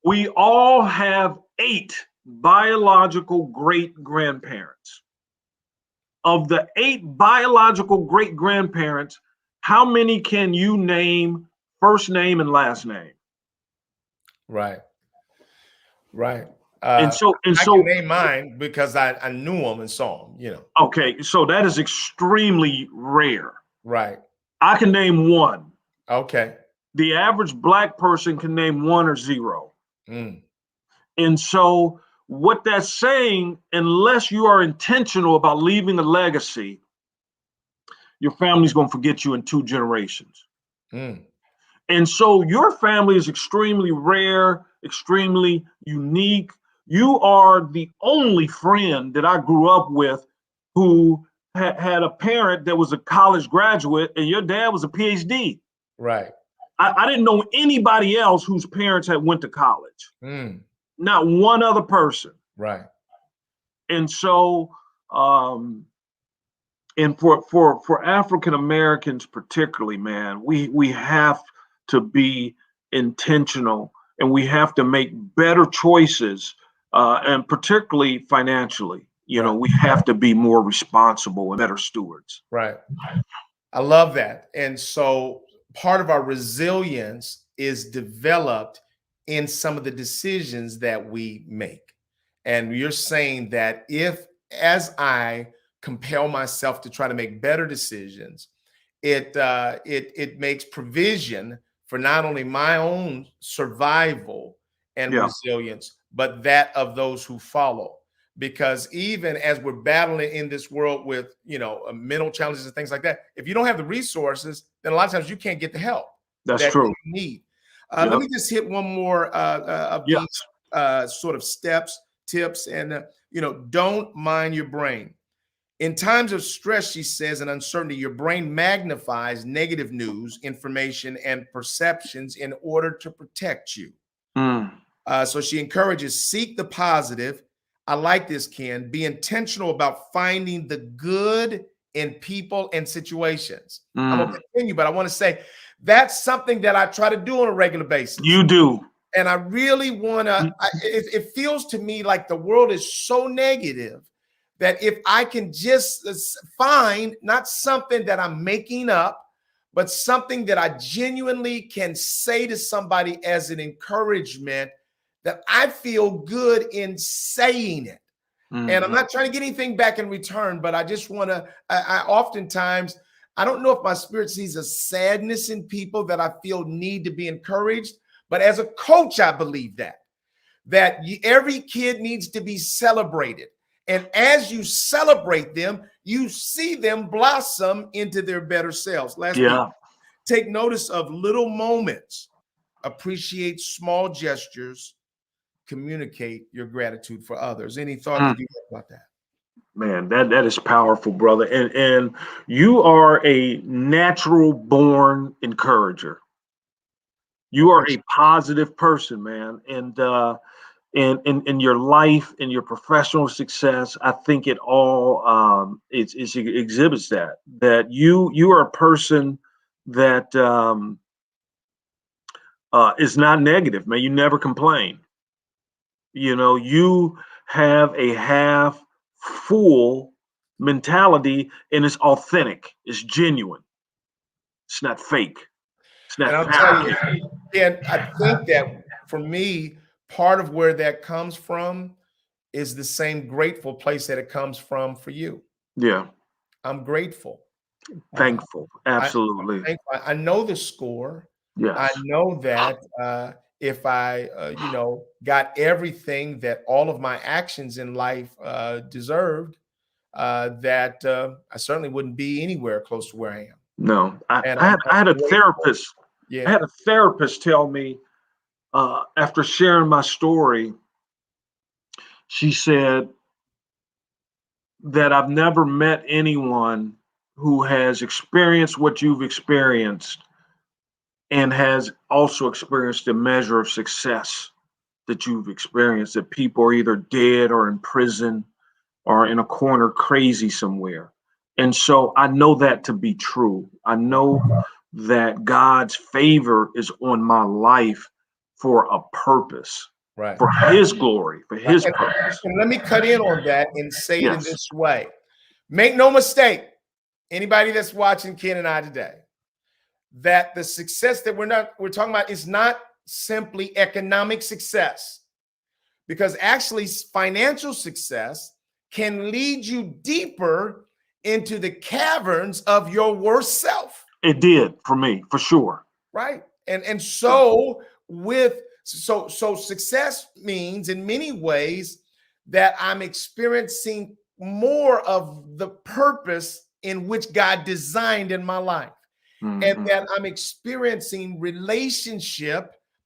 We all have 8 biological great-grandparents. Of the 8 biological great-grandparents, how many can you name first name and last name? Right. Right. I can name mine because I knew them and saw them, Okay, so that is extremely rare. Right. I can name 1. Okay. The average Black person can name 1 or 0. And so what that's saying, unless you are intentional about leaving a legacy, your family's going to forget you in 2 generations. And so your family is extremely rare, extremely unique. You are the only friend that I grew up with who had a parent that was a college graduate and your dad was a PhD. Right. I didn't know anybody else whose parents had went to college. Not one other person. Right. And so, and for African Americans particularly, man, we have to be intentional, and we have to make better choices, and particularly financially. We have to be more responsible and better stewards. Right. I love that. And so part of our resilience is developed in some of the decisions that we make. And you're saying that as I compel myself to try to make better decisions, it makes provision for not only my own survival and resilience, but that of those who follow. Because even as we're battling in this world with, mental challenges and things like that, if you don't have the resources, then a lot of times you can't get the help that true. you need. Let me just hit one more of these sort of tips, and don't mind your brain. In times of stress, she says, and uncertainty, your brain magnifies negative news, information, and perceptions in order to protect you. So she encourages, seek the positive. I like this, Ken. Be intentional about finding the good in people and situations. I'm going to continue, but I want to say that's something that I try to do on a regular basis. You do. And I really want to, it feels to me like the world is so negative that if I can just find not something that I'm making up, but something that I genuinely can say to somebody as an encouragement, that I feel good in saying it. And I'm not trying to get anything back in return, but I just want to, I oftentimes, I don't know if my spirit sees a sadness in people that I feel need to be encouraged. But as a coach, I believe that every kid needs to be celebrated. And as you celebrate them, you see them blossom into their better selves. Last week, take notice of little moments, appreciate small gestures, communicate your gratitude for others. Any thought that you have about that? Man, that is powerful, brother. And you are a natural born encourager. You are a positive person, man. And in your life, in your professional success, I think it all it exhibits that you are a person that is not negative, man. You never complain. You know, you have a half full mentality, and it's authentic, it's genuine, it's not fake, it's not And I'll tell you, and I think that for me, part of where that comes from is the same grateful place that it comes from for you. Yeah. I'm grateful. Thankful. Absolutely. I know the score. Yes. I know that if I, got everything that all of my actions in life deserved, that I certainly wouldn't be anywhere close to where I am. No, I I'm had a grateful. therapist. Yeah. I had a therapist tell me after sharing my story, she said that I've never met anyone who has experienced what you've experienced and has also experienced a measure of success that you've experienced, that people are either dead or in prison or in a corner crazy somewhere. And so I know that to be true. I know that God's favor is on my life for a purpose, Right. for his glory, for his purpose. And let me cut in on that and say it in this way. Make no mistake, anybody that's watching Ken and I today, that the success that we're talking about is not simply economic success, because actually financial success can lead you deeper into the caverns of your worst self. It did for me, for sure. Right. And so success means in many ways that I'm experiencing more of the purpose in which God designed in my life. Mm-hmm. And that I'm experiencing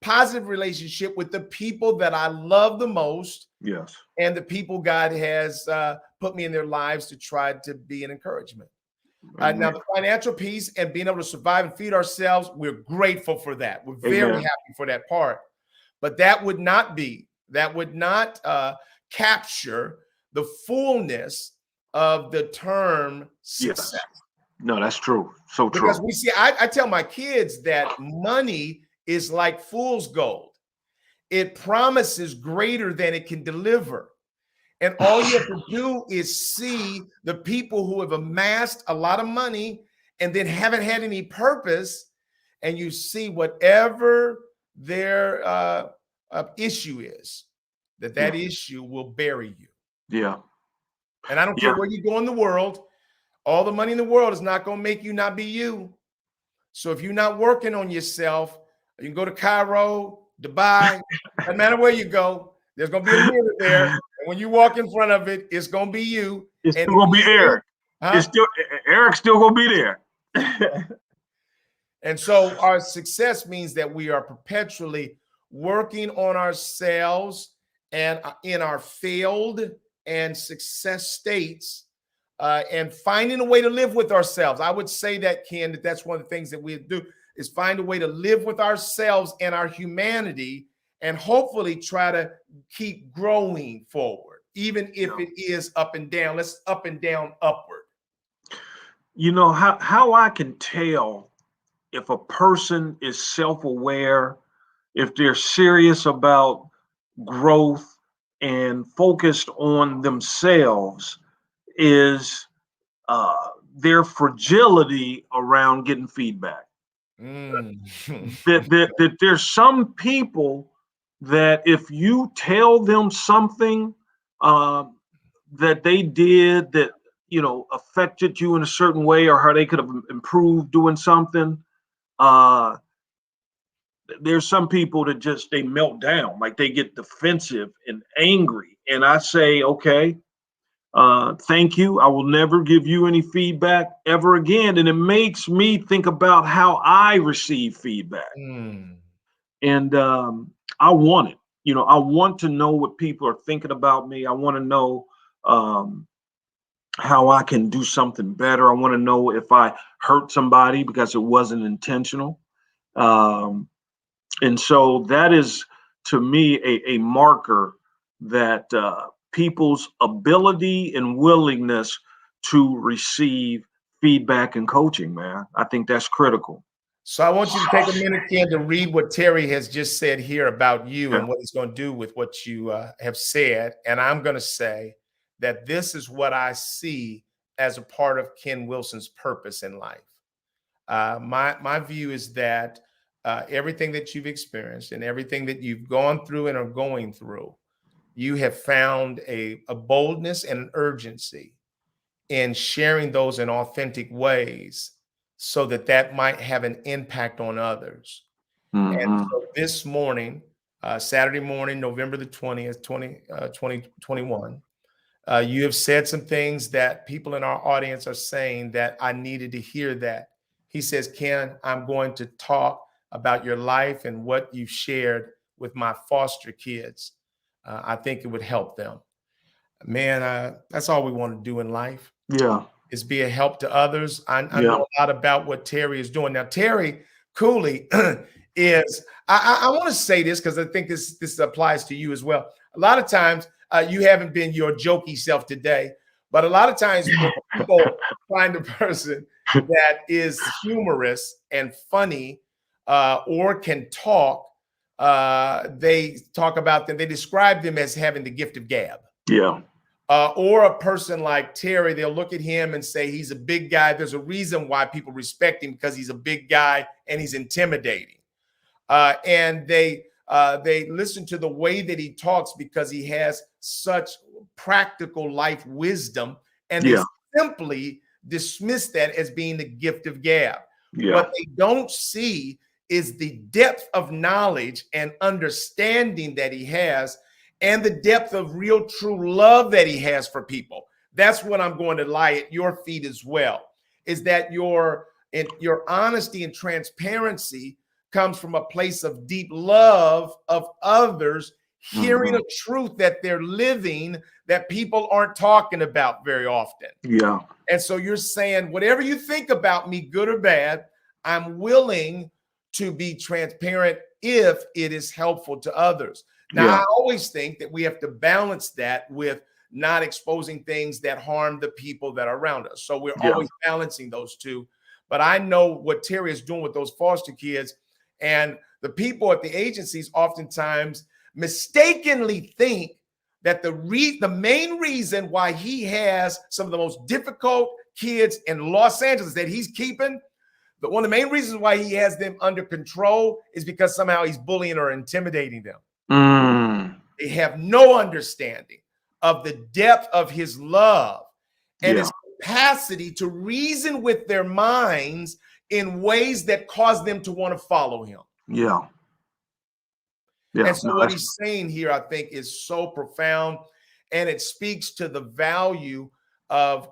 positive relationship with the people that I love the most. Yes. And the people God has put me in their lives to try to be an encouragement. Now, the financial piece and being able to survive and feed ourselves, we're grateful for that. We're very happy for that part. But that would not capture the fullness of the term success. Yes. No, that's true. So true. Because we see, I tell my kids that money is like fool's gold. It promises greater than it can deliver. And all you have to do is see the people who have amassed a lot of money and then haven't had any purpose, and you see whatever their issue is, that issue will bury you. Yeah. And I don't care where you go in the world, all the money in the world is not going to make you not be you. So if you're not working on yourself, you can go to Cairo, Dubai, no matter where you go, there's going to be a mirror there. And when you walk in front of it, it's going to be you. It's still going to be Eric. It's still Eric's still going to be there. And so our success means that we are perpetually working on ourselves and in our failed and success states and finding a way to live with ourselves. I would say that, Ken, that's one of the things that we do is find a way to live with ourselves and our humanity and hopefully try to keep growing forward, even if it is up and down. Let's up and down, upward. You know, how I can tell if a person is self-aware, if they're serious about growth and focused on themselves, is their fragility around getting feedback. That there's some people that if you tell them something that they did that affected you in a certain way, or how they could have improved doing something, there's some people that they melt down, like they get defensive and angry. And I say, okay, Thank you. I will never give you any feedback ever again. And it makes me think about how I receive feedback. Mm. And I want it. I want to know what people are thinking about me. I want to know um, how I can do something better. I want to know if I hurt somebody because it wasn't intentional. Um, and so that is, to me, a marker that people's ability and willingness to receive feedback and coaching, man. I think that's critical. So I want you to take a minute, Ken, to read what Terry has just said here about you Yeah. and what he's going to do with what you have said. And I'm going to say that this is what I see as a part of Ken Wilson's purpose in life. My view is that everything that you've experienced and everything that you've gone through and are going through, you have found a boldness and an urgency in sharing those in authentic ways so that that might have an impact on others. And Mm-hmm. so this morning, Saturday morning, November the 20th, 2021, you have said some things that people in our audience are saying that I needed to hear that. He says, Ken, I'm going to talk about your life and what you shared with my foster kids. I think it would help them. Man, that's all we want to do in life Yeah. is be a help to others. I Yeah. know a lot about what Terry is doing. Now, Terry Cooley is, I want to say this because I think this applies to you as well. A lot of times you haven't been your jokey self today, but a lot of times when people find a person that is humorous and funny or can talk, they talk about them, they describe them as having the gift of gab. Yeah. Or a person like Terry, they'll look at him and say he's a big guy. There's a reason why people respect him because he's a big guy and he's intimidating. And they listen to the way that he talks because he has such practical life wisdom, and they simply dismiss that as being the gift of gab. Yeah. What they don't see is the depth of knowledge and understanding that he has and the depth of real true love that he has for people. That's what I'm going to lie at your feet as well, is that your honesty and transparency comes from a place of deep love of others, hearing a truth that they're living that people aren't talking about very often. Yeah. And so you're saying, whatever you think about me, good or bad, I'm willing to be transparent if it is helpful to others. Now, I always think that we have to balance that with not exposing things that harm the people that are around us. So we're always balancing those two. But I know what Terry is doing with those foster kids, and the people at the agencies oftentimes mistakenly think that the main reason why he has some of the most difficult kids in Los Angeles that he's keeping, but one of the main reasons why he has them under control is because somehow he's bullying or intimidating them. They have no understanding of the depth of his love and his capacity to reason with their minds in ways that cause them to want to follow him. Yeah. And so what he's saying here, I think, is so profound, and it speaks to the value of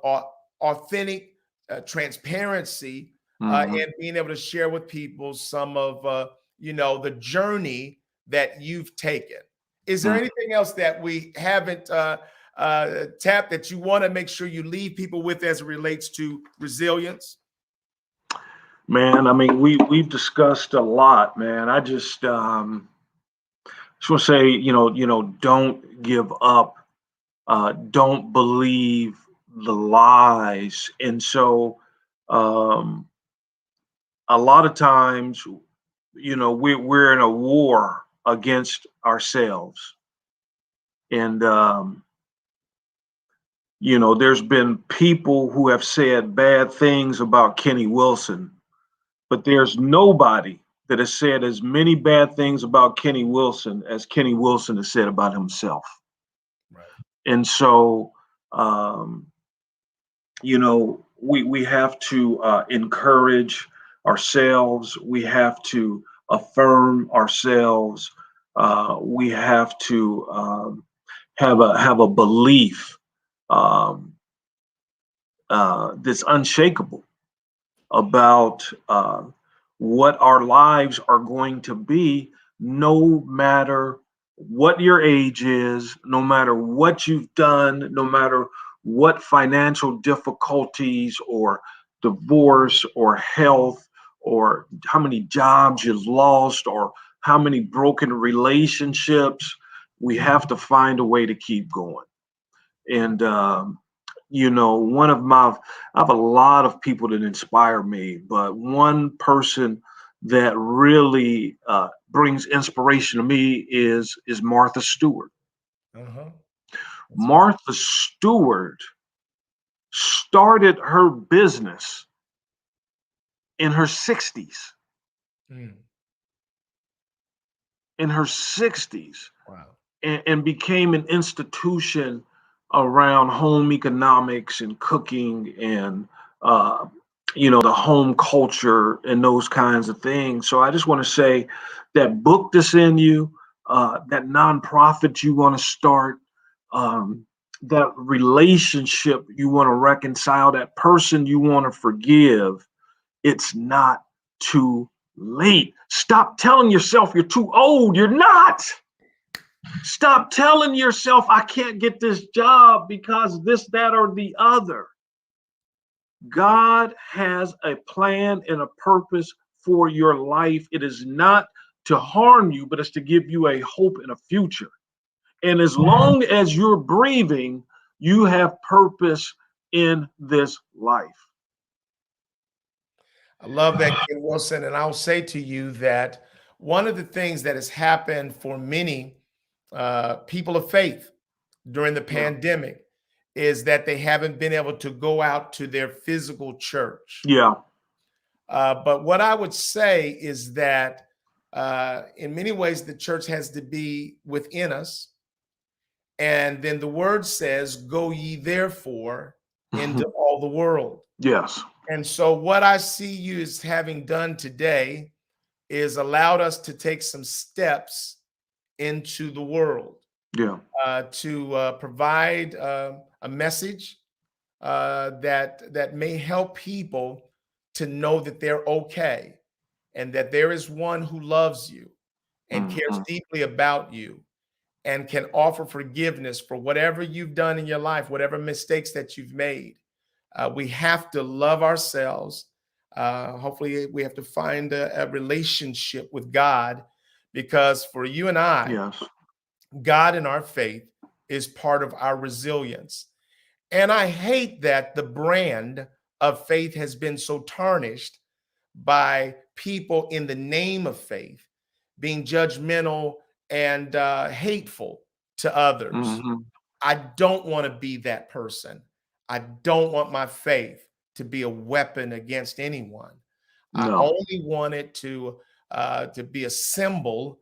authentic transparency and being able to share with people some of the journey that you've taken. Is there anything else that we haven't tapped that you want to make sure you leave people with as it relates to resilience? Man, I mean, we've discussed a lot, man. I just want to say, don't give up. Don't believe the lies. And so a lot of times, we're in a war against ourselves. And there's been people who have said bad things about Kenny Wilson, but there's nobody that has said as many bad things about Kenny Wilson as Kenny Wilson has said about himself. Right. And so, we have to encourage ourselves. We have to affirm ourselves. We have to have a belief um, that's unshakable about what our lives are going to be, no matter what your age is, no matter what you've done, no matter what financial difficulties or divorce or health or how many jobs you've lost or how many broken relationships. We have to find a way to keep going. And one of my, I have a lot of people that inspire me, but one person that really brings inspiration to me is Martha Stewart. Uh-huh. Martha Stewart started her business in her 60s. Mm. In her 60s. Wow. And became an institution around home economics and cooking and the home culture and those kinds of things. So I just want to say that book that's in you, that nonprofit you want to start, that relationship you want to reconcile, that person you want to forgive, it's not too late. Stop telling yourself you're too old. You're not. Stop telling yourself, I can't get this job because this, that, or the other. God has a plan and a purpose for your life. It is not to harm you, but it's to give you a hope and a future. And as long as you're breathing, you have purpose in this life. I love that, Ken Wilson. And I'll say to you that one of the things that has happened for many people of faith during the pandemic is that they haven't been able to go out to their physical church. Yeah. But what I would say is that in many ways, the church has to be within us. And then the word says, go ye therefore into all the world. Yes. And so what I see you as having done today is allowed us to take some steps into the world. Yeah. To provide a message that may help people to know that they're okay and that there is one who loves you and cares deeply about you and can offer forgiveness for whatever you've done in your life, whatever mistakes that you've made. We have to love ourselves. Hopefully, we have to find a relationship with God, because for you and I, Yes. God in our faith is part of our resilience. And I hate that the brand of faith has been so tarnished by people in the name of faith being judgmental and hateful to others. I don't want to be that person. I don't want my faith to be a weapon against anyone. I No. only want it to be a symbol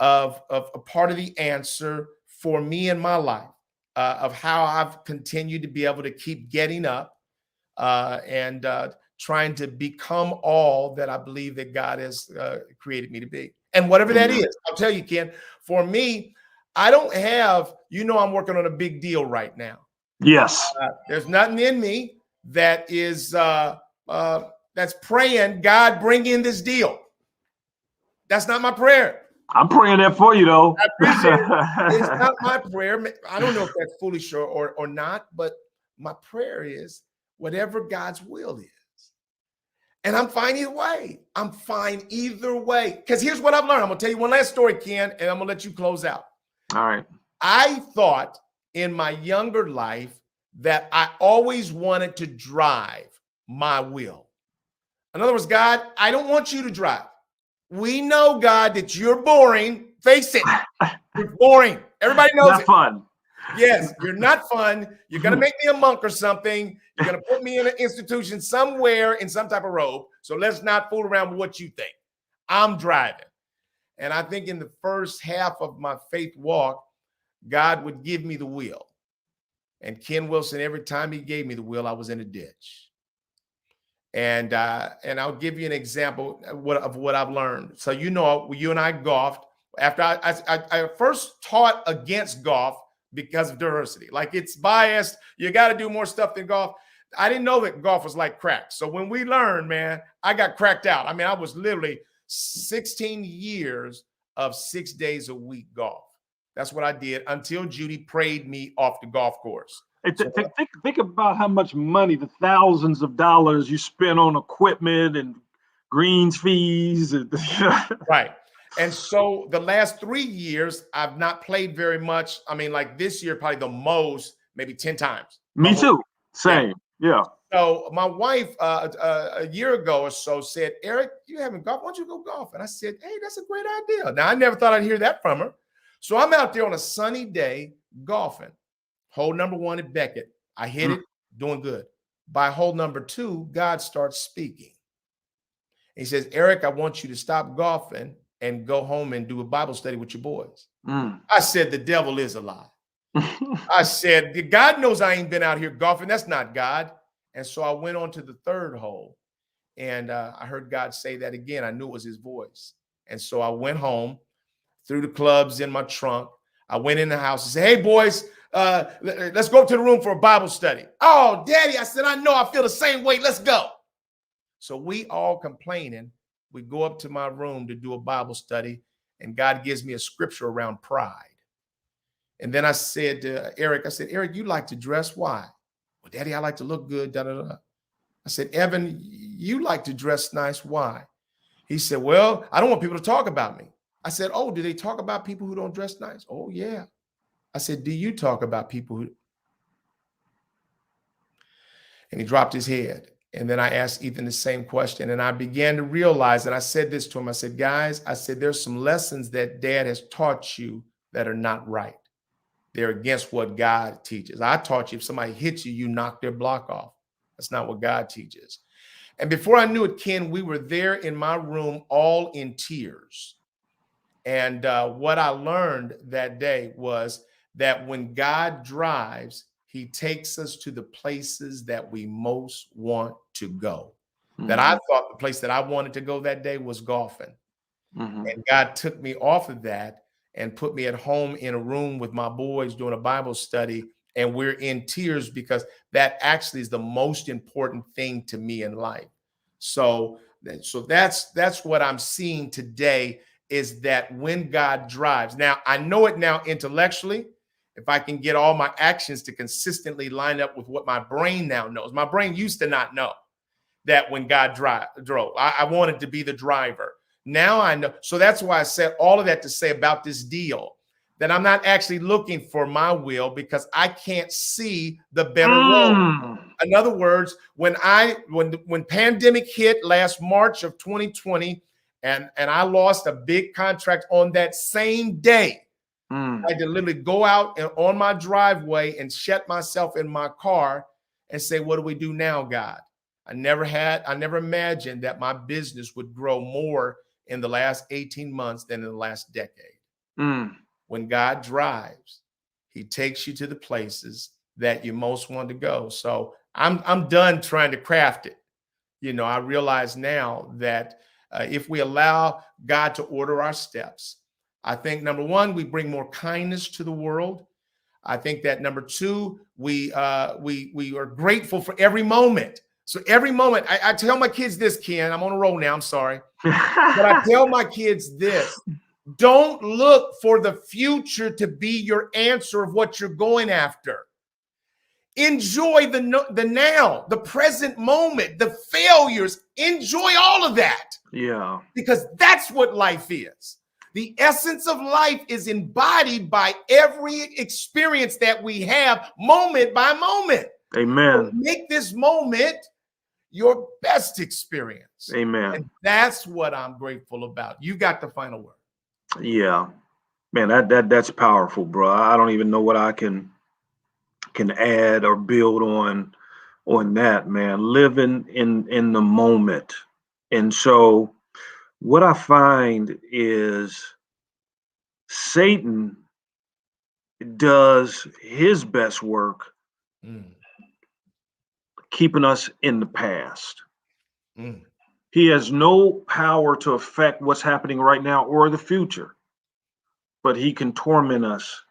of a part of the answer for me in my life, of how I've continued to be able to keep getting up and trying to become all that I believe that God has created me to be. And whatever that is, I'll tell you, Ken, for me, I don't have, I'm working on a big deal right now. Yes. There's nothing in me that is that's praying, God, bring in this deal. That's not my prayer. I'm praying that for you, though. I appreciate it. It's not my prayer. I don't know if that's foolish or not, but my prayer is whatever God's will is. And I'm fine either way. I'm fine either way. Because here's what I've learned. I'm going to tell you one last story, Ken, and I'm going to let you close out. All right. I thought in my younger life that I always wanted to drive my will. In other words, God, I don't want you to drive. We know, God, that you're boring. Face it. You're boring. Everybody knows Not it. fun. Yes, you're not fun. You're going to make me a monk or something. You're going to put me in an institution somewhere in some type of robe. So let's not fool around with what you think. I'm driving. And I think in the first half of my faith walk, God would give me the wheel. And Ken Wilson, every time he gave me the wheel, I was in a ditch. And I'll give you an example of what I've learned. So, you and I golfed. After I first taught against golf because of diversity. Like, it's biased. You got to do more stuff than golf. I didn't know that golf was like crack. So when we learned, man, I got cracked out. I mean, I was literally 16 years of 6 days a week golf. That's what I did until Judy prayed me off the golf course. Think about how much money, the thousands of dollars you spend on equipment and greens fees. Right. And so the last 3 years, I've not played very much. I mean, like this year, probably the most, maybe 10 times. Me too. Same. Yeah. So my wife, a year ago or so, said, Eric, you haven't golf. Why don't you go golf? And I said, hey, that's a great idea. Now, I never thought I'd hear that from her. So I'm out there on a sunny day golfing. Hole number 1 at Beckett. I hit it, doing good. By hole number 2, God starts speaking. He says, Eric, I want you to stop golfing and go home and do a Bible study with your boys. I said, the devil is a lie. I said, God knows I ain't been out here golfing. That's not God. And so I went on to the 3rd hole, and I heard God say that again. I knew it was his voice. And so I went home, threw the clubs in my trunk. I went in the house and said, hey, boys, let's go to the room for a Bible study. Oh, Daddy, I said, I know, I feel the same way. Let's go. So we all complaining. We go up to my room to do a Bible study, and God gives me a scripture around pride. And then I said to Eric, Eric, you like to dress. Why? Well, Daddy, I like to look good. Da, da, da. I said, Evan, you like to dress nice. Why? He said, well, I don't want people to talk about me. I said, oh, do they talk about people who don't dress nice? Oh, yeah. I said, do you talk about people who? And he dropped his head. And then I asked Ethan the same question. And I began to realize, and I said this to him, I said, guys, I said, there's some lessons that Dad has taught you that are not right. They're against what God teaches. I taught you if somebody hits you, you knock their block off. That's not what God teaches. And before I knew it, Ken, we were there in my room all in tears. And what I learned that day was that when God drives, he takes us to the places that we most want to go. That I thought the place that I wanted to go that day was golfing. And God took me off of that and put me at home in a room with my boys doing a Bible study. And we're in tears because that actually is the most important thing to me in life. So that's what I'm seeing today, is that when God drives. Now, I know it now intellectually. If I can get all my actions to consistently line up with what my brain now knows. My brain used to not know that when God drove. I wanted to be the driver. Now I know. So that's why I said all of that to say about this deal, that I'm not actually looking for my will because I can't see the better road. In other words, when pandemic hit last March of 2020, and I lost a big contract on that same day, I had to literally go out and on my driveway and shut myself in my car and say, what do we do now, God? I never imagined that my business would grow more in the last 18 months than in the last decade. When God drives, he takes you to the places that you most want to go. So I'm done trying to craft it. You know, I realize now that if we allow God to order our steps, I think, number one, we bring more kindness to the world. I think that, number two, we are grateful for every moment. So every moment, I tell my kids this, Ken, I'm on a roll now, I'm sorry. But I tell my kids this: don't look for the future to be your answer of what you're going after. Enjoy the now, the present moment, the failures. Enjoy all of that. Yeah. Because that's what life is. The essence of life is embodied by every experience that we have, moment by moment. Amen. So make this moment your best experience. Amen. And that's what I'm grateful about. You got the final word. Yeah, man, that's powerful, bro. I don't even know what I can add or build on that, man. Living in the moment. And so what I find is Satan does his best work keeping us in the past. He has no power to affect what's happening right now or the future, but he can torment us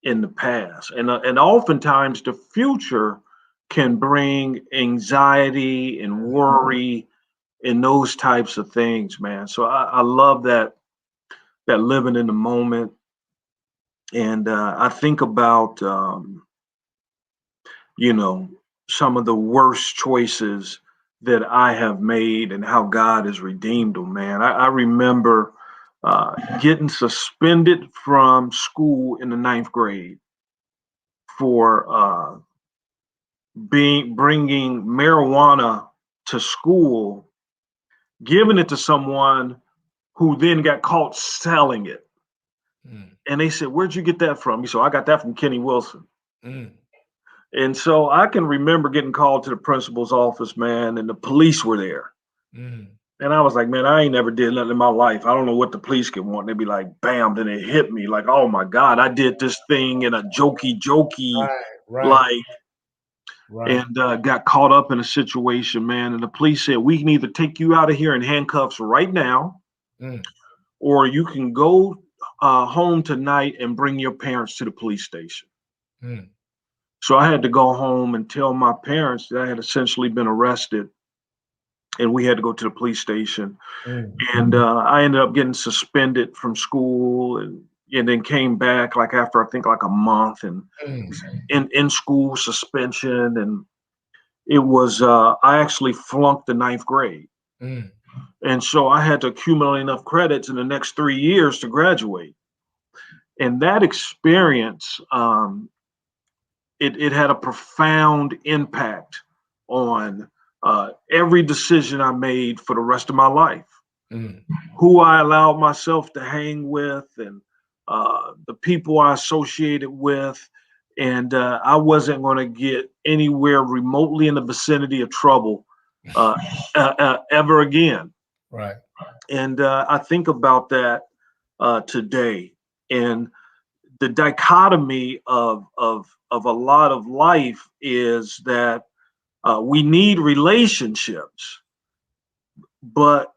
in the past. And oftentimes the future can bring anxiety and worry and those types of things, man. So I love that living in the moment. And I think about, some of the worst choices that I have made and how God has redeemed them, man. I remember getting suspended from school in the 9th grade for bringing marijuana to school, giving it to someone who then got caught selling it. And they said, "Where'd you get that from?" So I got that from Kenny Wilson. And so I can remember getting called to the principal's office, man, and the police were there. And I was like, man, I ain't never did nothing in my life. I don't know what the police can want. They'd be like, bam, then it hit me like, oh my God, I did this thing in a jokey, and got caught up in a situation, man. And the police said, we can either take you out of here in handcuffs right now, or you can go home tonight and bring your parents to the police station. So I had to go home and tell my parents that I had essentially been arrested, and we had to go to the police station. And I ended up getting suspended from school, and then came back like after I think like a month, and in school suspension. And it was I actually flunked the 9th grade. And so I had to accumulate enough credits in the next 3 years to graduate. And that experience, it had a profound impact on every decision I made for the rest of my life, who I allowed myself to hang with, and the people I associated with. And I wasn't going to get anywhere remotely in the vicinity of trouble ever again. Right. And I think about that today, and the dichotomy of a lot of life is that we need relationships, but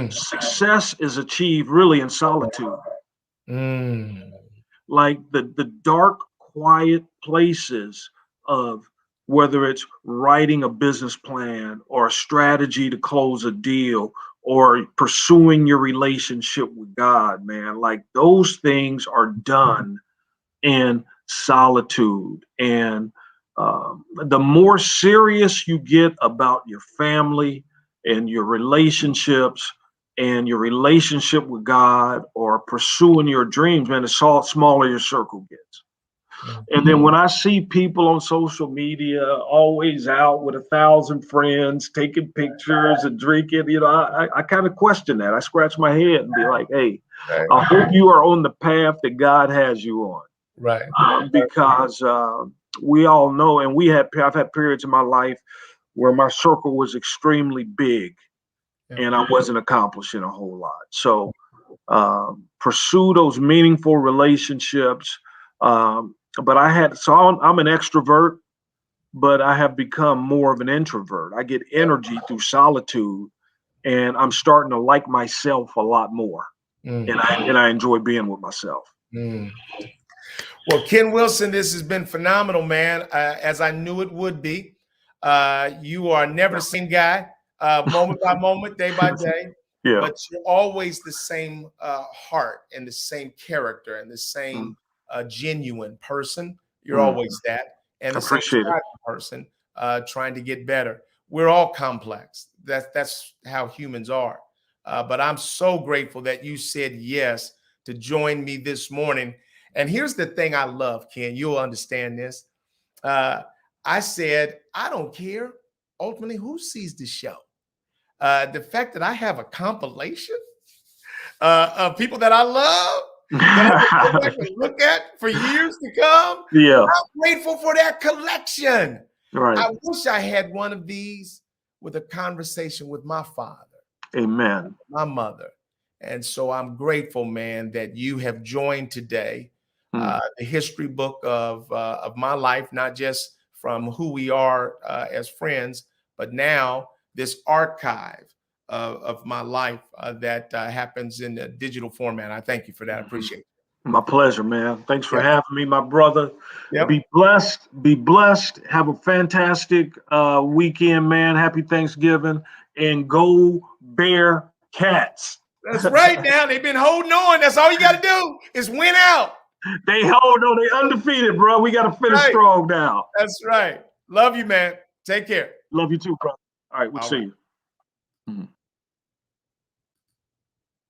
success is achieved really in solitude. Like the dark, quiet places of whether it's writing a business plan or a strategy to close a deal or pursuing your relationship with God, man. Like those things are done in solitude. And the more serious you get about your family and your relationships and your relationship with God or pursuing your dreams, man, the smaller your circle gets. And then when I see people on social media always out with 1,000 friends, taking pictures and drinking, I kind of question that. I scratch my head and be like, hey, I hope you are on the path that God has you on. Right. Because we all know, and I've had periods in my life where my circle was extremely big and I wasn't accomplishing a whole lot. So pursue those meaningful relationships. But I'm an extrovert, but I have become more of an introvert. I get energy through solitude, and I'm starting to like myself a lot more. And I enjoy being with myself. Well, Ken Wilson, this has been phenomenal, man, as I knew it would be. You are never the same guy, moment by moment, day by day. Yeah. But you're always the same heart and the same character and the same genuine person. You're always that. And the same person trying to get better. We're all complex. That's how humans are. But I'm so grateful that you said yes to join me this morning. And here's the thing I love, Ken. You'll understand this. I said, I don't care ultimately who sees the show. The fact that I have a compilation of people that I love, that I can go back and look at for years to come. Yeah. I'm grateful for that collection. Right. I wish I had one of these with a conversation with my father. Amen. My mother. And so I'm grateful, man, that you have joined today the history book of my life, not just from who we are as friends, but now this archive of my life that happens in a digital format. I thank you for that. I appreciate it. My pleasure, man. Thanks for having me, my brother. Yep. Be blessed. Be blessed. Have a fantastic weekend, man. Happy Thanksgiving. And go Bear Cats. That's right now. They've been holding on. That's all you got to do is win out. They hold on. They undefeated, bro. We got to finish strong now. That's right. Love you, man. Take care. Love you too, bro. All right, we'll see you.